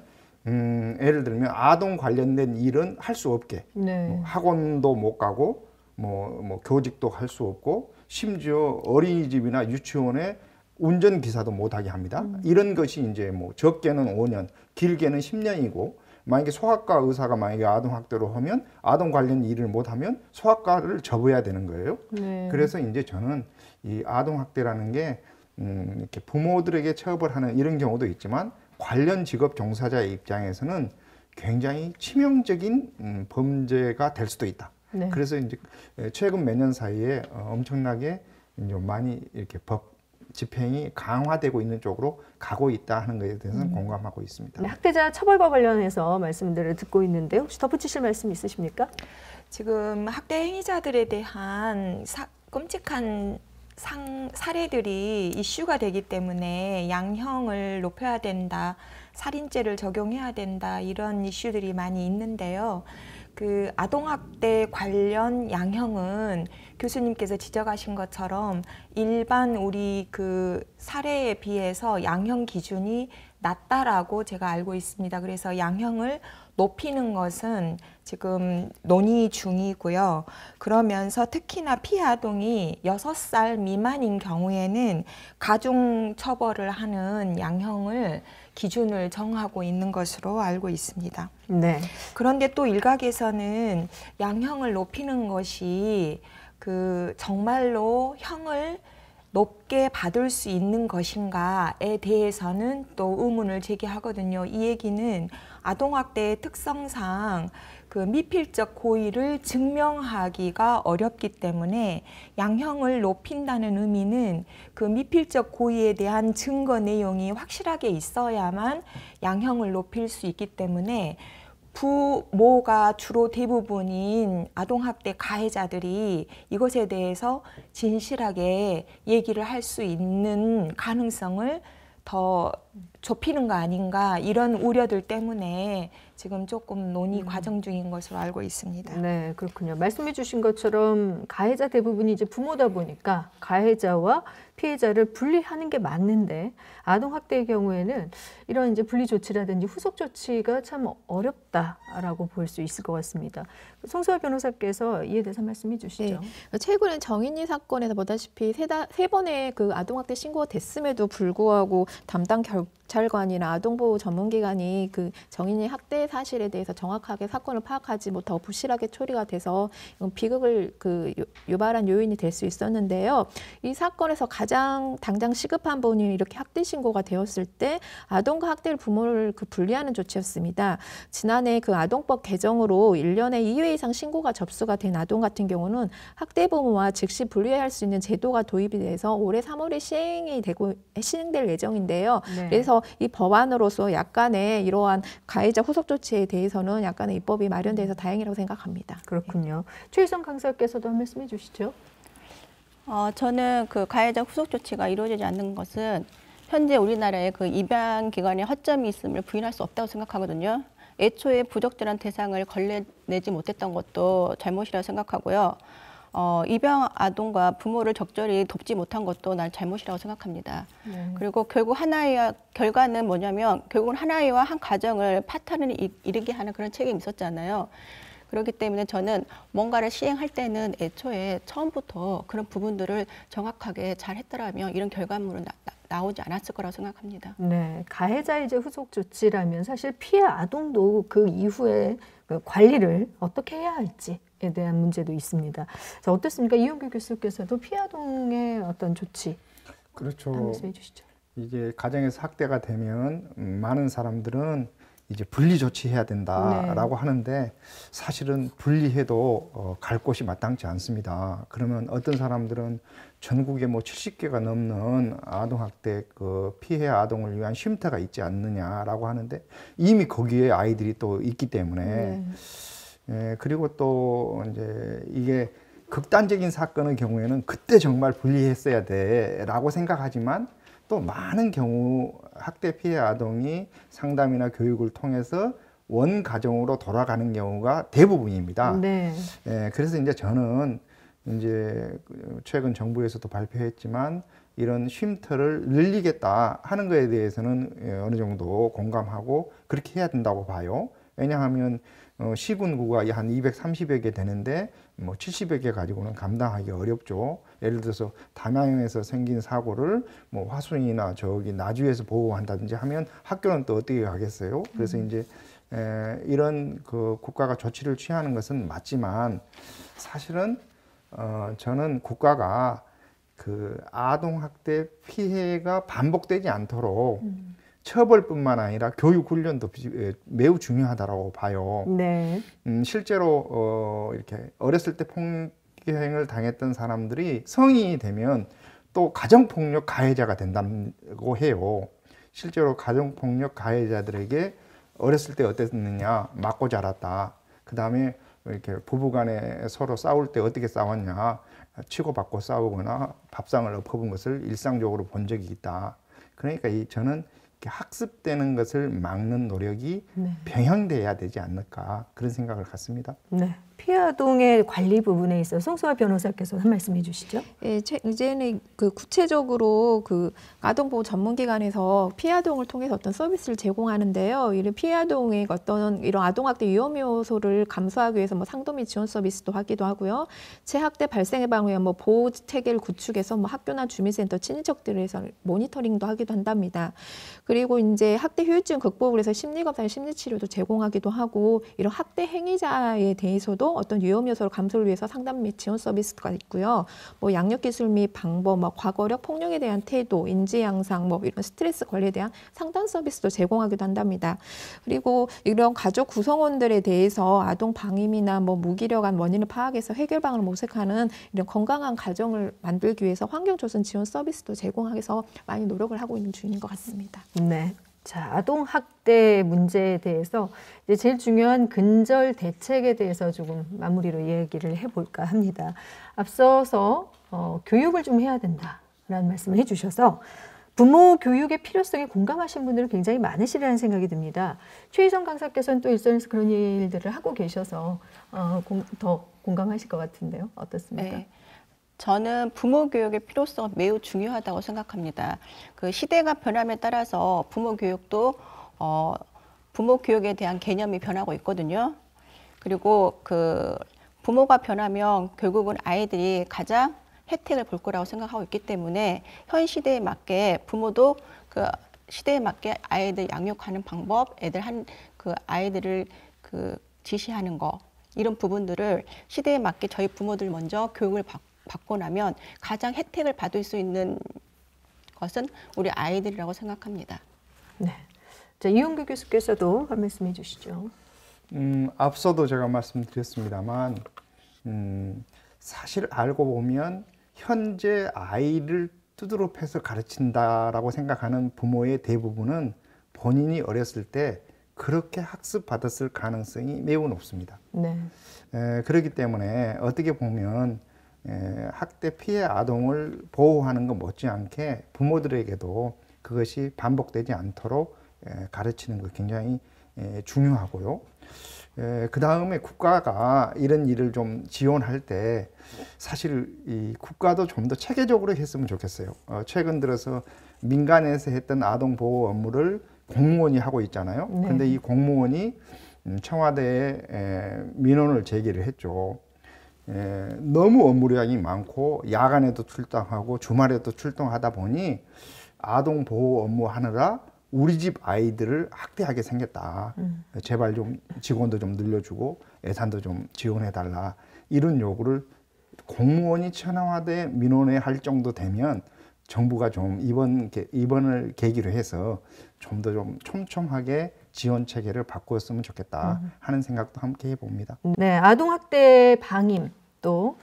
예를 들면 아동 관련된 일은 할 수 없게 네. 뭐 학원도 못 가고 뭐 교직도 할 수 없고 심지어 어린이집이나 유치원에 운전기사도 못하게 합니다. 이런 것이 이제 뭐 적게는 5년, 길게는 10년이고 만약에 소아과 의사가 만약에 아동학대로 하면 아동 관련 일을 못하면 소아과를 접어야 되는 거예요. 네. 그래서 이제 저는 이 아동학대라는 게 이렇게 부모들에게 처벌하는 이런 경우도 있지만 관련 직업 종사자의 입장에서는 굉장히 치명적인 범죄가 될 수도 있다. 네. 그래서 이제 최근 몇 년 사이에 엄청나게 이제 많이 이렇게 법 집행이 강화되고 있는 쪽으로 가고 있다 하는 것에 대해서는 공감하고 있습니다. 네, 학대자 처벌과 관련해서 말씀들을 듣고 있는데 혹시 덧붙이실 말씀 있으십니까? 지금 학대 행위자들에 대한 끔찍한 사례들이 이슈가 되기 때문에 양형을 높여야 된다, 살인죄를 적용해야 된다, 이런 이슈들이 많이 있는데요. 그 아동학대 관련 양형은 교수님께서 지적하신 것처럼 일반 우리 그 사례에 비해서 양형 기준이 낮다라고 제가 알고 있습니다. 그래서 양형을 높이는 것은 지금 논의 중이고요. 그러면서 특히나 피해 아동이 6살 미만인 경우에는 가중 처벌을 하는 양형을 기준을 정하고 있는 것으로 알고 있습니다. 네. 그런데 또 일각에서는 양형을 높이는 것이 그 정말로 형을 높게 받을 수 있는 것인가에 대해서는 또 의문을 제기하거든요. 이 얘기는 아동학대의 특성상 그 미필적 고의를 증명하기가 어렵기 때문에 양형을 높인다는 의미는 그 미필적 고의에 대한 증거 내용이 확실하게 있어야만 양형을 높일 수 있기 때문에 부모가 주로 대부분인 아동학대 가해자들이 이것에 대해서 진실하게 얘기를 할 수 있는 가능성을 더 좁히는 거 아닌가, 이런 우려들 때문에 지금 조금 논의 과정 중인 것으로 알고 있습니다. 네, 그렇군요. 말씀해 주신 것처럼 가해자 대부분이 이제 부모다 보니까 가해자와 피해자를 분리하는 게 맞는데 아동학대의 경우에는 이런 이제 분리 조치라든지 후속 조치가 참 어렵다라고 볼 수 있을 것 같습니다. 송수아 변호사께서 이에 대해서 말씀해 주시죠. 네. 최근에 정인이 사건에서 보다시피 세 번의 그 아동학대 신고가 됐음에도 불구하고 담당 경찰관이나 아동보호 전문기관이 그 정인이 학대 사실에 대해서 정확하게 사건을 파악하지 못하고 부실하게 처리가 돼서 비극을 유발한 요인이 될 수 있었는데요. 이 사건에서 가장 당장 시급한 부분이 이렇게 학대 신고가 되었을 때 아동과 학대를 부모를 분리하는 조치였습니다. 지난해 그 아동법 개정으로 1년에 2회 이상 신고가 접수가 된 아동 같은 경우는 학대 부모와 즉시 분리할 수 있는 제도가 도입이 돼서 올해 3월에 시행될 예정인데요. 네. 그래서 이 법안으로서 약간의 이러한 가해자 후속 조치에 대해서는 약간의 입법이 마련돼서 다행이라고 생각합니다. 그렇군요. 최희성 강사께서도 한 말씀해 주시죠. 저는 그 가해자 후속 조치가 이루어지지 않는 것은 현재 우리나라의 그 입양 기관에 허점이 있음을 부인할 수 없다고 생각하거든요. 애초에 부적절한 대상을 걸러내지 못했던 것도 잘못이라고 생각하고요. 입양 아동과 부모를 적절히 돕지 못한 것도 난 잘못이라고 생각합니다. 네. 그리고 결국 결과는 뭐냐면 결국은 한 아이와 한 가정을 파탄을 이르게 하는 그런 책임이 있었잖아요. 그렇기 때문에 저는 뭔가를 시행할 때는 애초에 처음부터 그런 부분들을 정확하게 잘 했더라면 이런 결과물은 나오지 않았을 거라고 생각합니다. 네, 가해자 이제 후속 조치라면 사실 피해 아동도 그 이후에 그 관리를 어떻게 해야 할지에 대한 문제도 있습니다. 자, 어떻습니까? 이용규 교수께서도 피해 아동의 어떤 조치 그렇죠. 말씀해 주시죠. 이게 가정에서 학대가 되면 많은 사람들은 이제 분리 조치해야 된다라고 하는데 사실은 분리해도 갈 곳이 마땅치 않습니다. 그러면 어떤 사람들은 전국에 뭐 70개가 넘는 아동학대 그 피해 아동을 위한 쉼터가 있지 않느냐라고 하는데 이미 거기에 아이들이 또 있기 때문에 그리고 또 이제 이게 극단적인 사건의 경우에는 그때 정말 분리했어야 돼라고 생각하지만 또 많은 경우 학대 피해 아동이 상담이나 교육을 통해서 원 가정으로 돌아가는 경우가 대부분입니다. 네. 그래서 이제 저는 이제 최근 정부에서도 발표했지만 이런 쉼터를 늘리겠다 하는 것에 대해서는 어느 정도 공감하고 그렇게 해야 된다고 봐요. 왜냐하면 시군구가 한 230여 개 되는데 뭐 70여 개 가지고는 감당하기 어렵죠. 예를 들어서 담양에서 생긴 사고를 뭐 화순이나 저기 나주에서 보호한다든지 하면 학교는 또 어떻게 가겠어요? 그래서 이제 이런 그 국가가 조치를 취하는 것은 맞지만 사실은 저는 국가가 그 아동학대 피해가 반복되지 않도록 처벌뿐만 아니라 교육 훈련도 매우 중요하다고 봐요. 네. 실제로 이렇게 어렸을 때 폭행을 당했던 사람들이 성인이 되면 또 가정폭력 가해자가 된다고 해요. 실제로 가정폭력 가해자들에게 어렸을 때 어땠느냐, 맞고 자랐다. 그 다음에 이렇게 부부간에 서로 싸울 때 어떻게 싸웠냐, 치고받고 싸우거나 밥상을 엎어본 것을 일상적으로 본 적이 있다. 그러니까 저는 학습되는 것을 막는 노력이 병행돼야 되지 않을까 그런 생각을 갖습니다. 네. 피해 아동의 관리 부분에 있어서 송수아 변호사께서 한 말씀해 주시죠. 예, 이제는 그 구체적으로 그 아동보호 전문기관에서 피해 아동을 통해서 어떤 서비스를 제공하는데요. 이런 피해 아동의 어떤 이런 아동학대 위험 요소를 감수하기 위해서 뭐 상도 및 지원 서비스도 하기도 하고요. 재학대 발생 예방을 위한 뭐 보호 체계를 구축해서 뭐 학교나 주민센터, 친인척들에서 모니터링도 하기도 한답니다. 그리고 이제 학대 후유증 극복을 위해서 심리검사, 심리치료도 제공하기도 하고 이런 학대 행위자에 대해서도 어떤 위험 요소를 감소를 위해서 상담 및 지원 서비스가 있고요. 뭐 양력 기술 및 방법, 뭐 과거력 폭력에 대한 태도, 인지 양상, 뭐 이런 스트레스 관리에 대한 상담 서비스도 제공하기도 한답니다. 그리고 이런 가족 구성원들에 대해서 아동 방임이나 뭐 무기력한 원인을 파악해서 해결 방안을 모색하는 이런 건강한 가정을 만들기 위해서 환경 조성 지원 서비스도 제공해서 많이 노력을 하고 있는 중인 것 같습니다. 네. 자, 아동 학대 문제에 대해서 이제 제일 중요한 근절 대책에 대해서 조금 마무리로 얘기를 해볼까 합니다. 앞서서 교육을 좀 해야 된다라는 말씀을 해주셔서 부모 교육의 필요성에 공감하신 분들은 굉장히 많으시라는 생각이 듭니다. 최희성 강사께서는 또 일선에서 그런 일들을 하고 계셔서 더 공감하실 것 같은데요. 어떻습니까? 네. 저는 부모 교육의 필요성은 매우 중요하다고 생각합니다. 그 시대가 변함에 따라서 부모 교육도 부모 교육에 대한 개념이 변하고 있거든요. 그리고 그 부모가 변하면 결국은 아이들이 가장 혜택을 볼 거라고 생각하고 있기 때문에 현 시대에 맞게 부모도 그 시대에 맞게 아이들 양육하는 방법, 그 아이들을 그 지시하는 거 이런 부분들을 시대에 맞게 저희 부모들 먼저 교육을 받고 나면 가장 혜택을 받을 수 있는 것은 우리 아이들이라고 생각합니다. 네. 자, 이용규 교수께서도 한 말씀 해주시죠. 앞서도 제가 말씀드렸습니다만 사실 알고 보면 현재 아이를 두드러 패서 가르친다라고 생각하는 부모의 대부분은 본인이 어렸을 때 그렇게 학습받았을 가능성이 매우 높습니다. 네. 그렇기 때문에 어떻게 보면 학대 피해 아동을 보호하는 것 못지않게 부모들에게도 그것이 반복되지 않도록 가르치는 것 굉장히 중요하고요. 그 다음에 국가가 이런 일을 좀 지원할 때 사실 이 국가도 좀 더 체계적으로 했으면 좋겠어요. 최근 들어서 민간에서 했던 아동 보호 업무를 공무원이 하고 있잖아요. 그런데 이 공무원이 청와대에 민원을 제기를 했죠. 너무 업무량이 많고 야간에도 출동하고 주말에도 출동하다 보니 아동 보호 업무 하느라 우리 집 아이들을 학대하게 생겼다. 제발 좀 직원도 좀 늘려주고 예산도 좀 지원해달라. 이런 요구를 공무원이 청와대에 민원을 할 정도 되면 정부가 좀 이번을 계기로 해서 좀 더 좀 촘촘하게 지원 체계를 바꾸었으면 좋겠다 하는 생각도 함께 해봅니다. 네, 아동학대 방임 또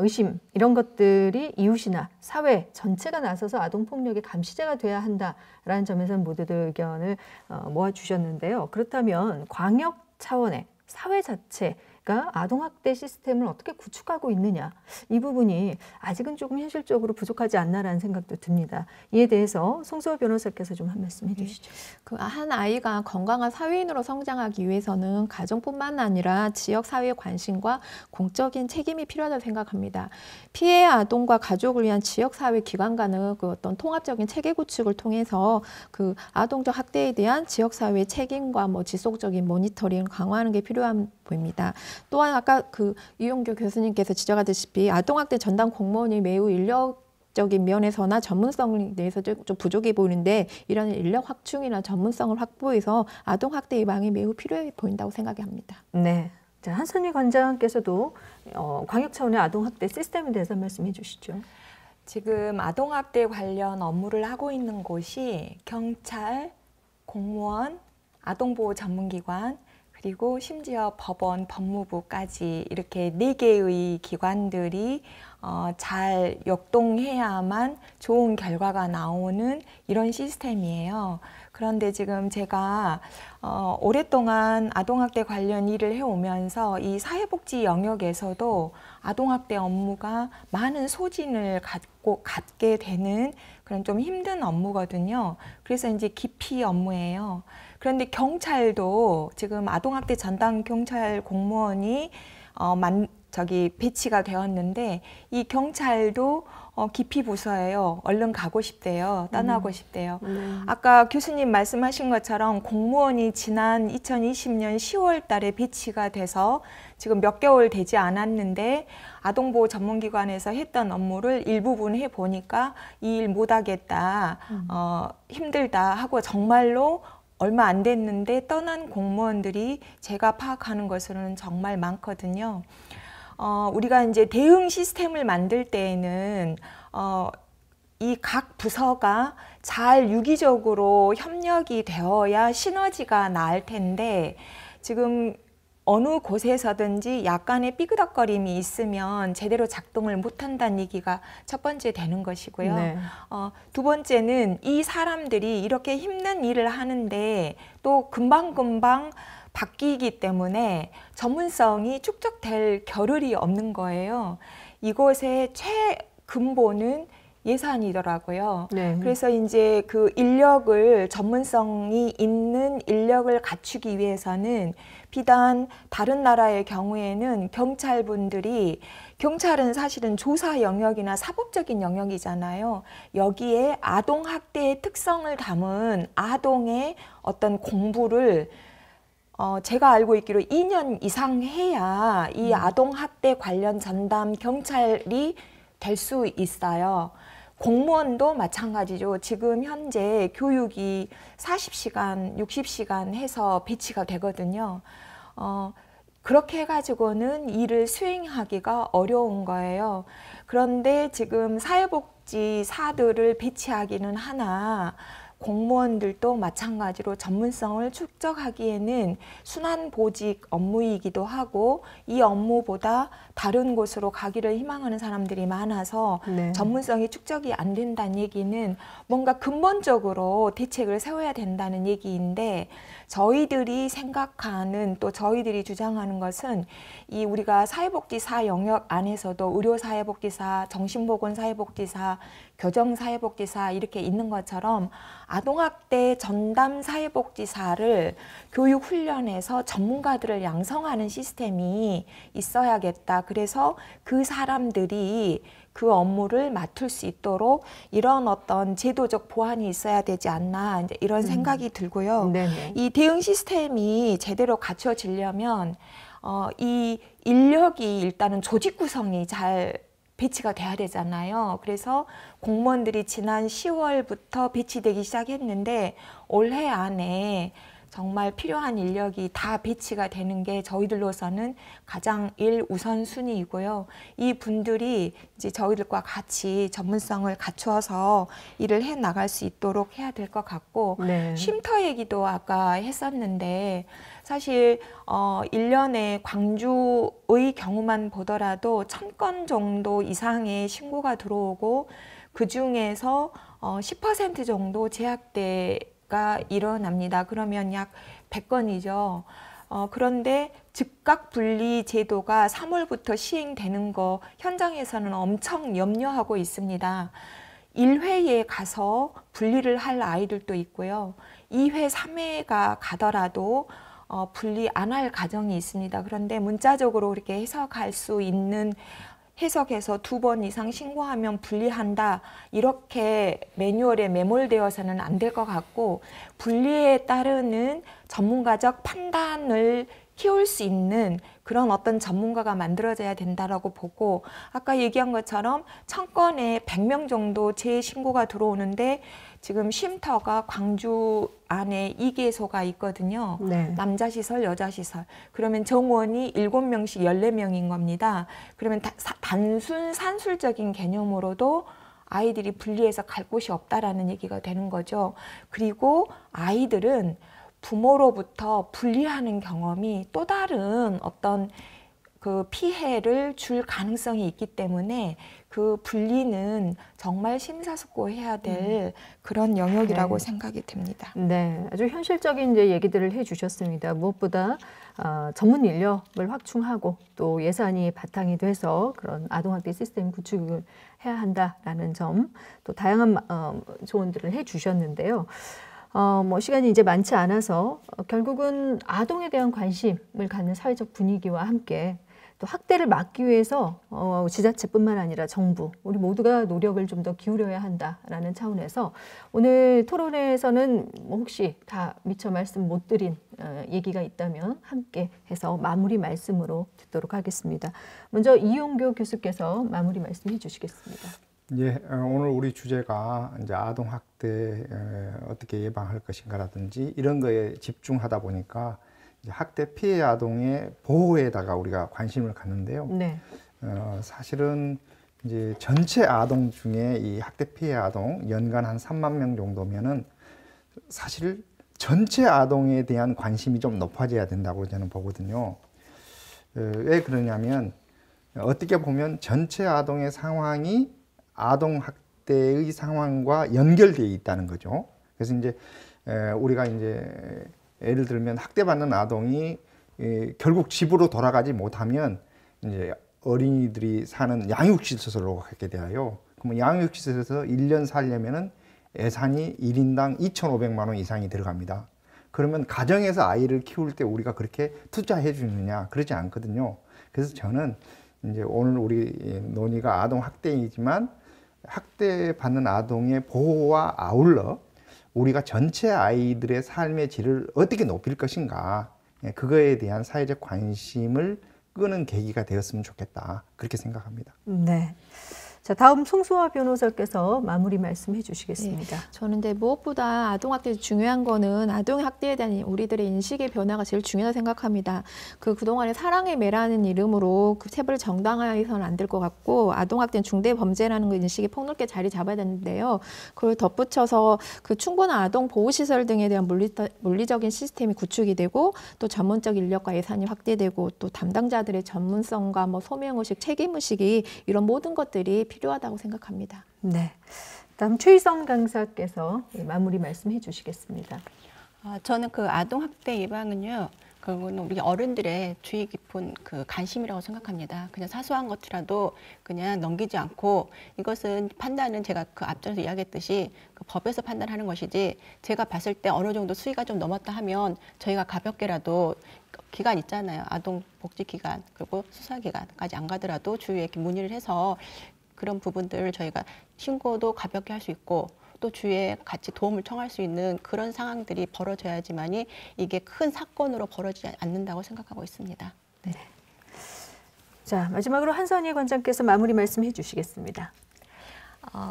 의심 이런 것들이 이웃이나 사회 전체가 나서서 아동폭력의 감시자가 돼야 한다라는 점에서는 모두들 의견을 모아주셨는데요. 그렇다면 광역 차원의 사회 자체 그러니까 아동학대 시스템을 어떻게 구축하고 있느냐, 이 부분이 아직은 조금 현실적으로 부족하지 않나라는 생각도 듭니다. 이에 대해서 송수호 변호사께서 좀 한 말씀 해주시죠. 그 한 아이가 건강한 사회인으로 성장하기 위해서는 가정뿐만 아니라 지역 사회의 관심과 공적인 책임이 필요하다고 생각합니다. 피해 아동과 가족을 위한 지역 사회 기관 간의 그 어떤 통합적인 체계 구축을 통해서 그 아동적 학대에 대한 지역 사회의 책임과 뭐 지속적인 모니터링을 강화하는 게 필요한 보입니다. 또한 아까 그 이용규 교수님께서 지적하듯이 아동학대 전담 공무원이 매우 인력적인 면에서나 전문성에 대해서 좀 부족해 보이는데, 이런 인력 확충이나 전문성을 확보해서 아동학대 예방이 매우 필요해 보인다고 생각합니다. 네. 자, 한선희 관장께서도 광역 차원의 아동학대 시스템에 대해서 말씀해 주시죠. 지금 아동학대 관련 업무를 하고 있는 곳이 경찰, 공무원, 아동보호 전문기관, 그리고 심지어 법원, 법무부까지 이렇게 4개의 기관들이 잘 역동해야만 좋은 결과가 나오는 이런 시스템이에요. 그런데 지금 제가 오랫동안 아동학대 관련 일을 해오면서 이 사회복지 영역에서도 아동학대 업무가 많은 소진을 갖게 되는 그런 좀 힘든 업무거든요. 그래서 이제 기피 업무예요. 그런데 경찰도 지금 아동학대 전담 경찰 공무원이 배치가 되었는데, 이 경찰도 기피 부서예요. 얼른 가고 싶대요. 떠나고 싶대요. 아까 교수님 말씀하신 것처럼 공무원이 지난 2020년 10월 달에 배치가 돼서 지금 몇 개월 되지 않았는데, 아동보호 전문기관에서 했던 업무를 일부분 해보니까 이 일 못하겠다, 힘들다 하고 정말로 얼마 안 됐는데 떠난 공무원들이 제가 파악하는 것으로는 정말 많거든요. 우리가 이제 대응 시스템을 만들 때에는 이 각 부서가 잘 유기적으로 협력이 되어야 시너지가 날 텐데, 지금 어느 곳에서든지 약간의 삐그덕거림이 있으면 제대로 작동을 못한다는 얘기가 첫 번째 되는 것이고요. 네. 두 번째는 이 사람들이 이렇게 힘든 일을 하는데 또 금방금방 바뀌기 때문에 전문성이 축적될 겨를이 없는 거예요. 이곳의 최근본은 예산이더라고요. 네. 그래서 이제 그 인력을, 전문성이 있는 인력을 갖추기 위해서는 비단 다른 나라의 경우에는 경찰은 사실은 조사 영역이나 사법적인 영역이잖아요. 여기에 아동학대의 특성을 담은 아동의 어떤 공부를 제가 알고 있기로 2년 이상 해야 이 아동학대 관련 전담 경찰이 될 수 있어요. 공무원도 마찬가지죠. 지금 현재 교육이 40시간, 60시간 해서 배치가 되거든요. 그렇게 해가지고는 일을 수행하기가 어려운 거예요. 그런데 지금 사회복지사들을 배치하기는 하나, 공무원들도 마찬가지로 전문성을 축적하기에는 순환보직 업무이기도 하고, 이 업무보다 다른 곳으로 가기를 희망하는 사람들이 많아서 네. 전문성이 축적이 안 된다는 얘기는 뭔가 근본적으로 대책을 세워야 된다는 얘기인데, 저희들이 생각하는, 또 저희들이 주장하는 것은 이 우리가 사회복지사 영역 안에서도 의료사회복지사, 정신보건사회복지사, 교정사회복지사 이렇게 있는 것처럼 아동학대 전담 사회복지사를 교육훈련해서 전문가들을 양성하는 시스템이 있어야겠다. 그래서 그 사람들이 그 업무를 맡을 수 있도록 이런 어떤 제도적 보완이 있어야 되지 않나, 이제 이런 생각이 들고요. 네네. 이 대응 시스템이 제대로 갖춰지려면 이 인력이 일단은 조직 구성이 잘 배치가 돼야 되잖아요. 그래서 공무원들이 지난 10월부터 배치되기 시작했는데 올해 안에 정말 필요한 인력이 다 배치가 되는 게 저희들로서는 가장 우선순위이고요. 이 분들이 이제 저희들과 같이 전문성을 갖추어서 일을 해 나갈 수 있도록 해야 될 것 같고, 네. 쉼터 얘기도 아까 했었는데, 사실 1년에 광주의 경우만 보더라도 1000건 정도 이상의 신고가 들어오고, 그중에서 10% 정도 재학대가 일어납니다. 그러면 약 100건이죠. 그런데 즉각 분리 제도가 3월부터 시행되는 거 현장에서는 엄청 염려하고 있습니다. 1회에 가서 분리를 할 아이들도 있고요. 2회, 3회가 가더라도 분리 안 할 가정이 있습니다. 그런데 문자적으로 이렇게 해석할 수 있는 해석해서 2번 이상 신고하면 분리한다. 이렇게 매뉴얼에 매몰되어서는 안 될 것 같고 분리에 따르는 전문가적 판단을 키울 수 있는 그런 어떤 전문가가 만들어져야 된다라고 보고 아까 얘기한 것처럼 1000건에 100명 정도 재신고가 들어오는데 지금 쉼터가 광주 안에 2개소가 있거든요. 네. 남자 시설, 여자 시설. 그러면 정원이 7명씩 14명인 겁니다. 그러면 단순 산술적인 개념으로도 아이들이 분리해서 갈 곳이 없다라는 얘기가 되는 거죠. 그리고 아이들은 부모로부터 분리하는 경험이 또 다른 어떤 그 피해를 줄 가능성이 있기 때문에 그 분리는 정말 심사숙고해야 될 그런 영역이라고 네. 생각이 듭니다. 네, 아주 현실적인 이제 얘기들을 해주셨습니다. 무엇보다 전문 인력을 확충하고 또 예산이 바탕이 돼서 그런 아동학대 시스템 구축을 해야 한다라는 점, 또 다양한 조언들을 해주셨는데요. 뭐 시간이 이제 많지 않아서 결국은 아동에 대한 관심을 갖는 사회적 분위기와 함께 또 학대를 막기 위해서 지자체뿐만 아니라 정부, 우리 모두가 노력을 좀 더 기울여야 한다라는 차원에서 오늘 토론회에서는 뭐 혹시 다 미처 말씀 못 드린 얘기가 있다면 함께 해서 마무리 말씀으로 듣도록 하겠습니다. 먼저 이용교 교수께서 마무리 말씀해 주시겠습니다. 예, 오늘 우리 주제가 이제 아동 학대 어떻게 예방할 것인가라든지 이런 거에 집중하다 보니까 이제 학대 피해 아동의 보호에다가 우리가 관심을 갖는데요. 네. 사실은 이제 전체 아동 중에 이 학대 피해 아동 연간 한 3만 명 정도면은 사실 전체 아동에 대한 관심이 좀 높아져야 된다고 저는 보거든요. 왜 그러냐면 어떻게 보면 전체 아동의 상황이 아동 학대의 상황과 연결되어 있다는 거죠. 그래서 이제 우리가 이제 예를 들면 학대받는 아동이 결국 집으로 돌아가지 못하면 이제 어린이들이 사는 양육시설로 가게 돼요. 그러면 양육시설에서 1년 살려면은 예산이 1인당 2,500만 원 이상이 들어갑니다. 그러면 가정에서 아이를 키울 때 우리가 그렇게 투자해 주느냐? 그러지 않거든요. 그래서 저는 이제 오늘 우리 논의가 아동 학대이지만 학대받는 아동의 보호와 아울러 우리가 전체 아이들의 삶의 질을 어떻게 높일 것인가, 그거에 대한 사회적 관심을 끄는 계기가 되었으면 좋겠다, 그렇게 생각합니다. 네. 자, 다음 송수아 변호사께서 마무리 말씀해 주시겠습니다. 네, 저는 근데 무엇보다 아동학대 중요한 거는 아동학대에 대한 우리들의 인식의 변화가 제일 중요하다고 생각합니다. 그동안에 사랑의 매라는 이름으로 그 체벌을 정당화해서는 안 될 것 같고 아동학대는 중대범죄라는 그 인식이 폭넓게 자리 잡아야 되는데요. 그걸 덧붙여서 그 충분한 아동보호시설 등에 대한 물리적인 시스템이 구축이 되고 또 전문적 인력과 예산이 확대되고 또 담당자들의 전문성과 뭐 소명의식, 책임의식이 이런 모든 것들이 필요하다고 생각합니다. 네. 다음 최희선 강사께서 마무리 말씀해 주시겠습니다. 저는 그 아동학대 예방은요, 그거는 우리 어른들의 주의 깊은 그 관심이라고 생각합니다. 그냥 사소한 것이라도 그냥 넘기지 않고 이것은 판단은 제가 그 앞전에서 이야기했듯이 그 법에서 판단하는 것이지 제가 봤을 때 어느 정도 수위가 좀 넘었다 하면 저희가 가볍게라도 기간 있잖아요. 아동복지기간 그리고 수사기간까지 안 가더라도 주위에 이렇게 문의를 해서 그런 부분들을 저희가 신고도 가볍게 할 수 있고 또 주위에 같이 도움을 청할 수 있는 그런 상황들이 벌어져야지만이 이게 큰 사건으로 벌어지지 않는다고 생각하고 있습니다. 네. 자, 마지막으로 한선희 관장께서 마무리 말씀해 주시겠습니다.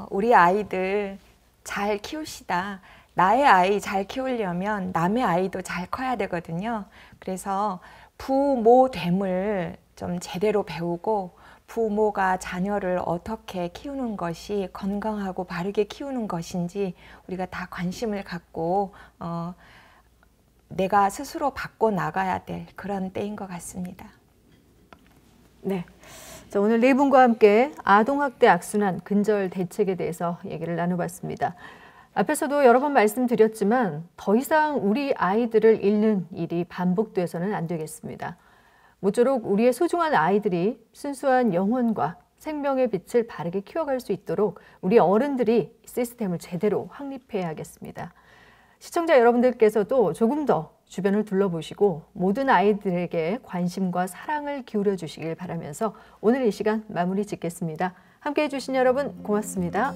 우리 아이들 잘 키웁시다. 나의 아이 잘 키우려면 남의 아이도 잘 커야 되거든요. 그래서 부모됨을 좀 제대로 배우고 부모가 자녀를 어떻게 키우는 것이 건강하고 바르게 키우는 것인지 우리가 다 관심을 갖고 내가 스스로 바꿔 나가야 될 그런 때인 것 같습니다. 네. 자, 오늘 네 분과 함께 아동학대 악순환 근절 대책에 대해서 얘기를 나눠봤습니다. 앞에서도 여러 번 말씀드렸지만 더 이상 우리 아이들을 잃는 일이 반복돼서는 안 되겠습니다. 모쪼록 우리의 소중한 아이들이 순수한 영혼과 생명의 빛을 바르게 키워갈 수 있도록 우리 어른들이 시스템을 제대로 확립해야겠습니다. 시청자 여러분들께서도 조금 더 주변을 둘러보시고 모든 아이들에게 관심과 사랑을 기울여 주시길 바라면서 오늘 이 시간 마무리 짓겠습니다. 함께해 주신 여러분 고맙습니다.